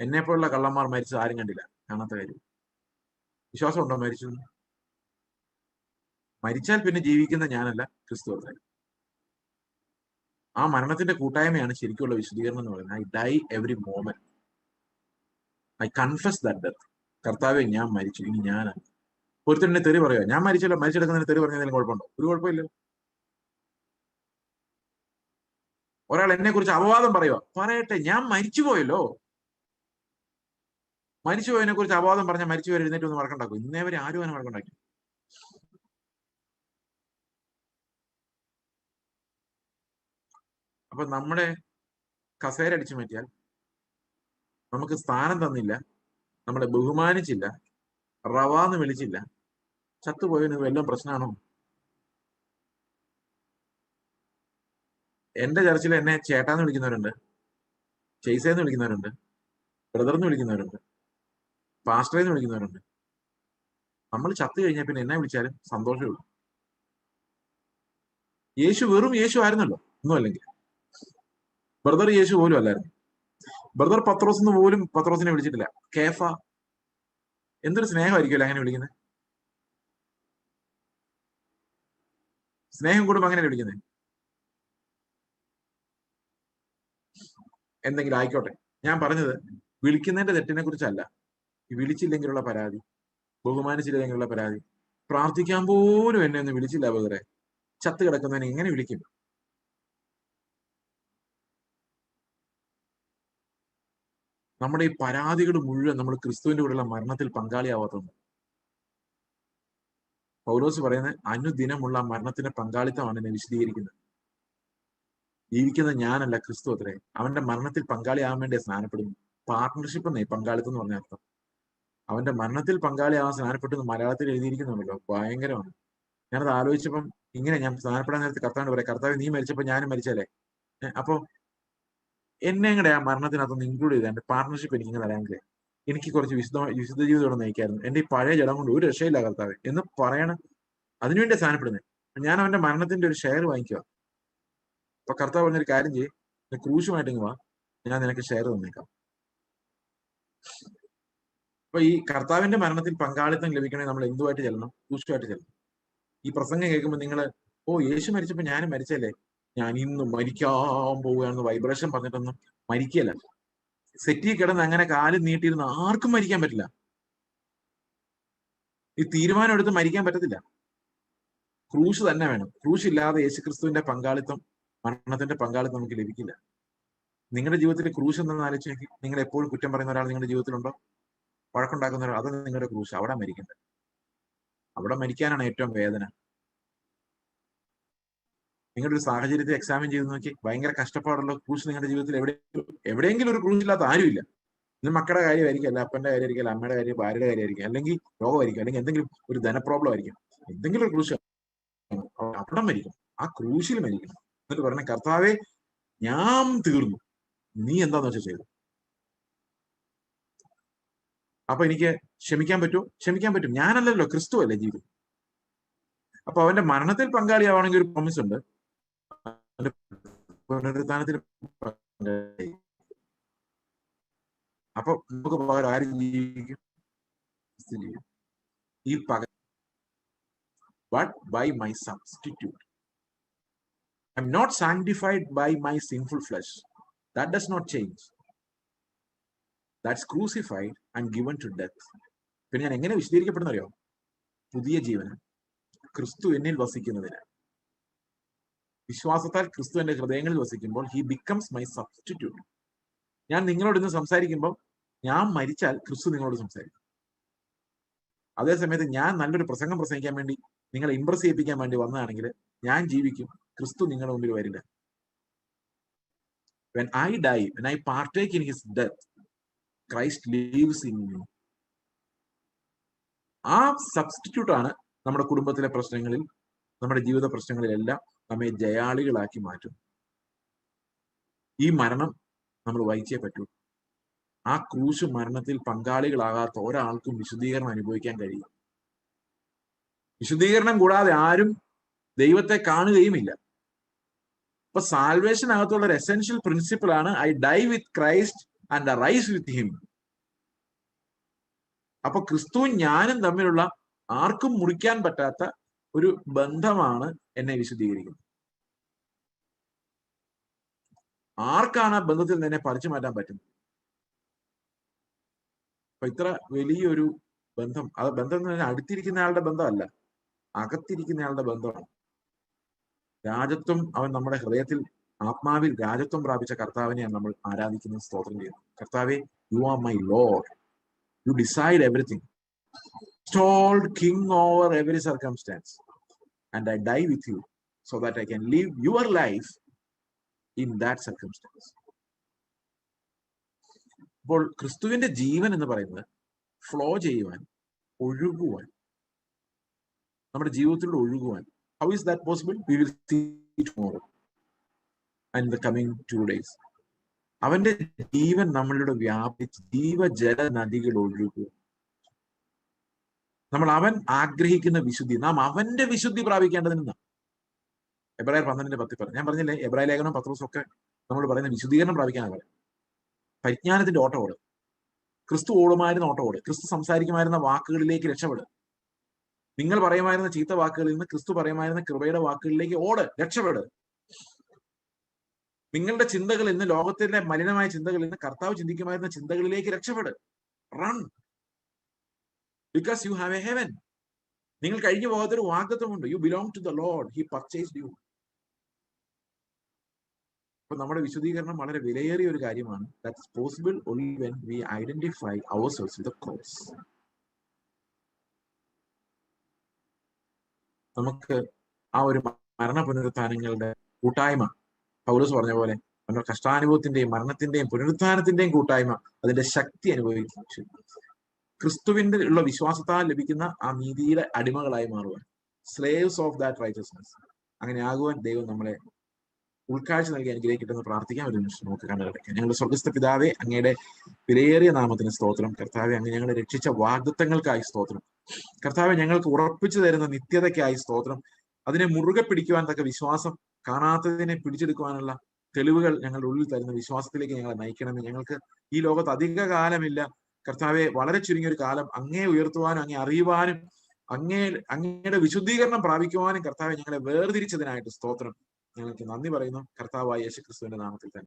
Speaker 1: എന്നെ പോലുള്ള കള്ളന്മാർ മരിച്ചത് ആരും കണ്ടില്ല. കാണാത്ത കാര്യം. വിശ്വാസം ഉണ്ടോ മരിച്ചു? മരിച്ചാൽ പിന്നെ ജീവിക്കുന്ന ഞാനല്ല, ക്രിസ്തു അത്രേ. ആ മരണത്തിന്റെ കൂട്ടായ്മയാണ് ശരിക്കുള്ള വിശുദ്ധീകരണം എന്ന് പറയുന്നത്. I die every moment. I confess that death. കർത്താവെ, ഞാൻ മരിച്ചു, ഇനി ഞാനാണ്. ഒരുത്തന്നെ തെറി പറയുക, ഞാൻ മരിച്ചല്ലോ, മരിച്ചെടുക്കുന്നതിന് തെറി പറഞ്ഞതിന് കുഴപ്പമുണ്ടോ? ഒരു കുഴപ്പമില്ല. ഒരാൾ എന്നെ കുറിച്ച് അപവാദം പറയുക, പറയട്ടെ, ഞാൻ മരിച്ചു പോയല്ലോ. മരിച്ചുപോയതിനെ കുറിച്ച് അപവാദം പറഞ്ഞാൽ മരിച്ചുപോയി എഴുന്നേറ്റ് ഒന്ന് വഴക്കുണ്ടാക്കും. ഇന്നേ വരെ ആരും അവനെ വഴക്കുണ്ടാക്കി. അപ്പൊ നമ്മുടെ കസേര അടിച്ചു മാറ്റിയാൽ, നമുക്ക് സ്ഥാനം തന്നില്ല, നമ്മളെ ബഹുമാനിച്ചില്ല, റവാന്ന് വിളിച്ചില്ല, ചത്തുപോയതിന് വല്ലതും പ്രശ്നമാണോ? എന്റെ ചർച്ചിൽ എന്നെ ചേട്ടാന്ന് വിളിക്കുന്നവരുണ്ട്, ചെയ്സേന്ന് വിളിക്കുന്നവരുണ്ട്, ബ്രദർന്ന് വിളിക്കുന്നവരുണ്ട്, പാസ്റ്ററേന്ന് വിളിക്കുന്നവരുണ്ട്. നമ്മൾ ചത്തു കഴിഞ്ഞാൽ പിന്നെ എന്നെ വിളിച്ചാലും സന്തോഷമേ ഉള്ളൂ. യേശു വെറും യേശു ആയിരുന്നല്ലോ, ഒന്നും അല്ലെങ്കിൽ. ബ്രദർ യേശു പോലും അല്ലായിരുന്നു. ബ്രദർ പത്രോസ് എന്ന് പോലും പത്രോസിനെ വിളിച്ചിട്ടില്ല. കേഫ. എന്തൊരു സ്നേഹമായിരിക്കുമല്ലോ അങ്ങനെ വിളിക്കുന്നത്. സ്നേഹം കൂടുമ്പോ അങ്ങനെ വിളിക്കുന്നത്. എന്തെങ്കിലും ആയിക്കോട്ടെ. ഞാൻ പറഞ്ഞത് വിളിക്കുന്നതിന്റെ തെറ്റിനെ കുറിച്ചല്ല, വിളിച്ചില്ലെങ്കിലുള്ള പരാതി, ബഹുമാനിച്ചില്ലെങ്കിലുള്ള പരാതി. പ്രാർത്ഥിക്കാൻ പോലും എന്നെ ഒന്ന് വിളിച്ചില്ല ബ്രദറെ. ചത്ത് കിടക്കുന്നതിനെ എങ്ങനെ വിളിക്കും? നമ്മുടെ ഈ പരാതികൾ മുഴുവൻ നമ്മൾ ക്രിസ്തുവിന്റെ കൂടെയുള്ള മരണത്തിൽ പങ്കാളിയാവാത്തത്. പൗലോസ് പറയുന്നത് അനുദിനമുള്ള മരണത്തിന്റെ പങ്കാളിത്തമാണ് എന്നെ വിശദീകരിക്കുന്നത്. ജീവിക്കുന്നത് ഞാനല്ല, ക്രിസ്തു അത്രേ. അവന്റെ മരണത്തിൽ പങ്കാളിയാവാൻ വേണ്ടി സ്നാനപ്പെടുന്നു. പാർട്ട്ണർഷിപ്പ് എന്നേ പങ്കാളിത്തം എന്ന് പറഞ്ഞ അർത്ഥം. അവന്റെ മരണത്തിൽ പങ്കാളിയാവാൻ സ്നാനപ്പെട്ടു മലയാളത്തിൽ എഴുതിയിരിക്കുന്നുണ്ടല്ലോ, ഭയങ്കരമാണ്. ഞാനത് ആലോചിച്ചപ്പം ഇങ്ങനെ, ഞാൻ സ്നാനപ്പെടാൻ നേരത്തെ കർത്താവിനോട് പറയാം, കർത്താവ് നീ മരിച്ചപ്പോ ഞാനും മരിച്ചല്ലേ, അപ്പൊ എന്നെ കൂടെ ആ മരണത്തിനകത്തൊന്ന് ഇൻക്ലൂഡ് ചെയ്ത് എന്റെ പാർട്ട്ണർഷിപ്പ് എനിക്ക് ഇങ്ങനെ തരാമെങ്കിൽ എനിക്ക് കുറച്ച് വിശുദ്ധ ജീവിതം നയിക്കായിരുന്നു. എന്റെ ഈ പഴയ ജഡം കൊണ്ട് ഒരു രക്ഷയില്ല കർത്താവ് എന്ന് പറയണം. അതിനുവേണ്ടി സ്നാനപ്പെടുന്നത്. ഞാൻ അവന്റെ മരണത്തിന്റെ ഒരു ഷെയർ വാങ്ങിക്കുക. അപ്പൊ കർത്താവ് പറഞ്ഞൊരു കാര്യം ചെയ്യും, ക്രൂശുമായിട്ട് വാ, ഞാൻ നിനക്ക് ഷെയർ തന്നേക്കാം. അപ്പൊ ഈ കർത്താവിന്റെ മരണത്തിൽ പങ്കാളിത്തം ലഭിക്കണമെങ്കിൽ നമ്മൾ എന്തുമായിട്ട് ചെല്ലണം? ക്രൂശുമായിട്ട് ചെല്ലണം. ഈ പ്രസംഗം കേൾക്കുമ്പോൾ നിങ്ങൾ, ഓ യേശു മരിച്ചപ്പോ ഞാനും മരിച്ചല്ലേ, ഞാൻ ഇന്ന് മരിക്കാൻ പോവുകയാണെന്ന് വൈബ്രേഷൻ പറഞ്ഞിട്ടൊന്നും മരിക്കല്ല. സെറ്റി കിടന്ന് അങ്ങനെ കാലും നീട്ടിയിരുന്ന് ആർക്കും മരിക്കാൻ പറ്റില്ല. ഈ തീരുമാനം എടുത്ത് മരിക്കാൻ പറ്റത്തില്ല. ക്രൂശ് തന്നെ വേണം. ക്രൂശ് ഇല്ലാതെ യേശുക്രിസ്തുവിന്റെ പങ്കാളിത്തം, മരണത്തിന്റെ പങ്കാളിത്തം നമുക്ക് ലഭിക്കില്ല. നിങ്ങളുടെ ജീവിതത്തിൽ ക്രൂശ് എന്തെന്ന് ആലോചിച്ച് നിങ്ങൾ എപ്പോഴും കുറ്റം പറയുന്ന ഒരാൾ നിങ്ങളുടെ ജീവിതത്തിലുണ്ടോ? വഴക്കുണ്ടാക്കുന്ന ഒരാൾ, അത് നിങ്ങളുടെ ക്രൂശ്. അവിടെ മരിക്കണ്ടേ. അവിടെ മരിക്കാനാണ് ഏറ്റവും വേദന. നിങ്ങളുടെ ഒരു സാഹചര്യത്തെ എക്സാമിൻ ചെയ്ത് നോക്കി, ഭയങ്കര കഷ്ടപ്പാടുള്ള ക്രൂശ് നിങ്ങളുടെ ജീവിതത്തിൽ എവിടെയെങ്കിലും ഒരു ക്രൂശ് ഇല്ലാത്ത ആരുമില്ല. ഇത് മക്കളുടെ കാര്യമായിരിക്കും, അല്ല അപ്പന്റെ കാര്യമായിരിക്കും, അല്ല അമ്മയുടെ കാര്യം, ഭാര്യയുടെ കാര്യമായിരിക്കും, അല്ലെങ്കിൽ രോഗമായിരിക്കും, അല്ലെങ്കിൽ എന്തെങ്കിലും ഒരു ധനപ്രോബ്ലം ആയിരിക്കും. എന്തെങ്കിലും ഒരു ക്രൂശ് അവിടെ മരിക്കും. ആ ക്രൂശിൽ മരിക്കണം. എന്നിട്ട് പറഞ്ഞ, കർത്താവെ ഞാൻ തീർന്നു, നീ എന്താന്ന് വെച്ചാൽ ചെയ്തു. അപ്പൊ എനിക്ക് ക്ഷമിക്കാൻ പറ്റുമോ? ക്ഷമിക്കാൻ പറ്റും. ഞാനല്ലല്ലോ, ക്രിസ്തു അല്ലേ ജീവിതം. അപ്പൊ അവന്റെ മരണത്തിൽ പങ്കാളിയാവണമെങ്കിൽ ഒരു പ്രോമിസ് ഉണ്ട്, പുനരുത്ഥാനത്തിൽ. അപ്പൊ നമുക്ക് പകരം ആരും ജീവിക്കും? ഈ but by my substitute. I'm not sanctified by my sinful flesh. That does not change. That's crucified and given to death. പിന്നെ ഞാൻ എങ്ങനെ വിശദീകരിക്കപ്പെടുന്ന അറിയോ? പുതിയ ജീവന് ക്രിസ്തു എന്നിൽ വസിക്കുന്നതിന്. വിശ്വാസത്താൽ ക്രിസ്തു എന്റെ ഹൃദയങ്ങളിൽ വസിക്കുമ്പോൾ he becomes my substitute. ഞാൻ നിങ്ങളോട് ഇന്ന് സംസാരിക്കുമ്പോൾ ഞാൻ മരിച്ചാൽ ക്രിസ്തു നിങ്ങളോട് സംസാരിക്കും. അതേസമയത്ത് ഞാൻ നല്ലൊരു പ്രസംഗം പ്രസംഗിക്കാൻ വേണ്ടി നിങ്ങളെ ഇംപ്രസ് ചെയ്യിപ്പിക്കാൻ വേണ്ടി വന്നതാണെങ്കിൽ ഞാൻ ജീവിക്കും, ക്രിസ്തു നിങ്ങളുടെ മുമ്പിൽ വരില്ല. When I die, when I partake in his death, Christ lives in me. ആ സബ്സ്റ്റിറ്റ്യൂട്ട് ആണ് നമ്മുടെ കുടുംബത്തിലെ പ്രശ്നങ്ങളിൽ, നമ്മുടെ ജീവിത പ്രശ്നങ്ങളിലെല്ലാം നമ്മെ ജയാളികളാക്കി മാറ്റും. ഈ മരണം നമ്മൾ വഹിച്ചേ പറ്റൂ. ആ ക്രൂശ് മരണത്തിൽ പങ്കാളികളാകാത്ത ഒരാൾക്കും വിശുദ്ധീകരണം അനുഭവിക്കാൻ കഴിയും. വിശുദ്ധീകരണം കൂടാതെ ആരും ദൈവത്തെ കാണുകയുമില്ല. അപ്പൊ സാൽവേഷനകത്തുള്ള ഒരു എസെൻഷ്യൽ പ്രിൻസിപ്പിൾ ആണ് I die with Christ and rise with him. അപ്പൊ ക്രിസ്തുവും ഞാനും തമ്മിലുള്ള ആർക്കും മുറിക്കാൻ പറ്റാത്ത ഒരു ബന്ധമാണ് എന്നെ വിശുദ്ധീകരിക്കുന്നത്. ആർക്കാണ് ആ ബന്ധത്തിൽ നിന്ന് എന്നെ പറിച്ചു മാറ്റാൻ പറ്റുന്നത്? അപ്പൊ ഇത്ര വലിയൊരു ബന്ധം, അത് ബന്ധം എന്ന് പറഞ്ഞാൽ അടുത്തിരിക്കുന്ന ആളുടെ ബന്ധമല്ല, അകത്തിരിക്കുന്ന ആളുടെ ബന്ധമാണ്. രാജത്വം അവൻ നമ്മുടെ ഹൃദയത്തിൽ ആത്മാവിൽ രാജത്വം പ്രാപിച്ച കർത്താവിനെയാണ് നമ്മൾ ആരാധിക്കുന്നത്, സ്തോത്രം ചെയ്യുന്നത്. കർത്താവെ, you are my Lord, you decide everything, installed king over every circumstance, and I die with you so that I can live your life in that circumstance. അപ്പോൾ ക്രിസ്തുവിന്റെ ജീവൻ എന്ന് പറയുന്നത് ഫ്ലോ ചെയ്യുവാൻ, ഒഴുകുവാൻ, നമ്മുടെ ജീവിതത്തിലൂടെ ഒഴുകുവാൻ. How is that possible? We will see tomorrow and in the coming 2 days. അവന്റെ ജീവൻ നമ്മളിലൂടെ വ്യാപിച്ച് ജീവജല നദികൾ ഒഴുകുക. നമ്മൾ അവൻ ആഗ്രഹിക്കുന്ന വിശുദ്ധി, നാം അവന്റെ വിശുദ്ധി പ്രാപിക്കേണ്ടതിന്. എബ്രായർ 12:10 പറഞ്ഞു. ഞാൻ പറഞ്ഞില്ലേ, എബ്രായ ലേഖനം പത്രോസൊക്കെ നമ്മൾ പറയുന്ന വിശുദ്ധീകരണം പ്രാപിക്കാനാണ് പറയുന്നത്. പരിജ്ഞാനത്തിന്റെ ഓട്ടം ഓട്, ക്രിസ്തു ഓടുമായിരുന്ന ഓട്ടം ഓട്, ക്രിസ്തു സംസാരിക്കുമായിരുന്ന വാക്കുകളിലേക്ക് രക്ഷപ്പെടുക. നിങ്ങൾ പറയുമായിരുന്ന ചീത്ത വാക്കുകളിൽ നിന്ന് ക്രിസ്തു പറയുമായിരുന്ന കൃപയുടെ വാക്കുകളിലേക്ക് ഓട്, രക്ഷപ്പെടുക. നിങ്ങളുടെ ചിന്തകൾ ഇന്ന് ലോകത്തിലെ മലിനമായ ചിന്തകളിൽ നിന്ന് കർത്താവ് ചിന്തിക്കുമായിരുന്ന ചിന്തകളിലേക്ക് രക്ഷപ്പെടുക. Run, because you have a heaven. നിങ്ങൾ കഴിഞ്ഞു പോകാത്തൊരു വാഗ്ദത്തമുണ്ട്. You belong to the lord, he purchased you. അപ്പൊ നമ്മുടെ വിശുദ്ധീകരണം വളരെ വിലയേറിയ ഒരു കാര്യമാണ്. That is possible only when we identify ourselves with the cross. നമുക്ക് ആ ഒരു മരണ പുനരുത്ഥാനങ്ങളുടെ കൂട്ടായ്മ, പൗലോസ് പറഞ്ഞ പോലെ നമ്മുടെ കഷ്ടാനുഭവത്തിന്റെയും മരണത്തിന്റെയും പുനരുത്ഥാനത്തിന്റെയും കൂട്ടായ്മ, അതിന്റെ ശക്തി അനുഭവിക്കും. ക്രിസ്തുവിന്റെ ഉള്ള വിശ്വാസത്താൽ ലഭിക്കുന്ന ആ നീതിയുടെ അടിമകളായി മാറുവാൻ, സ്ലേവ്സ് ഓഫ് ദാറ്റ് റൈറ്റസ്നെസ്, അങ്ങനെ ആകുവാൻ ദൈവം നമ്മളെ ഉൾക്കാഴ്ച നൽകി അനുഗ്രഹിക്കട്ടെന്ന് പ്രാർത്ഥിക്കാൻ ഒരു നിമിഷം നമുക്ക് കണ്ടുകിടക്കാം. ഞങ്ങളുടെ സ്വർഗസ്ഥ പിതാവേ, അങ്ങയുടെ വിലയേറിയ നാമത്തിന് സ്തോത്രം. കർത്താവെ, അങ്ങ് ഞങ്ങളെ രക്ഷിച്ച വാഗ്ദത്തങ്ങൾക്കായി സ്തോത്രം. കർത്താവെ, ഞങ്ങൾക്ക് ഉറപ്പിച്ചു തരുന്ന നിത്യതയ്ക്കായി സ്തോത്രം. അതിനെ മുറുകെ പിടിക്കുവാൻ തക്ക വിശ്വാസം, കാണാത്തതിനെ പിടിച്ചെടുക്കുവാനുള്ള തെളിവുകൾ ഞങ്ങളുടെ ഉള്ളിൽ തരുന്ന വിശ്വാസത്തിലേക്ക് ഞങ്ങളെ നയിക്കണമേ. ഞങ്ങൾക്ക് ഈ ലോകത്ത് അധിക കാലമില്ല കർത്താവെ, വളരെ ചുരുങ്ങിയ ഒരു കാലം അങ്ങേ ഉയർത്തുവാനും അങ്ങേ അറിയുവാനും അങ്ങയുടെ വിശുദ്ധീകരണം പ്രാപിക്കുവാനും കർത്താവെ ഞങ്ങളെ വേർതിരിച്ചതിനായിട്ട് സ്തോത്രം. ഞങ്ങൾക്ക് നന്ദി പറയുന്നു കർത്താവായ യേശുക്രിസ്തുവിന്റെ നാമത്തിൽ തന്നെ.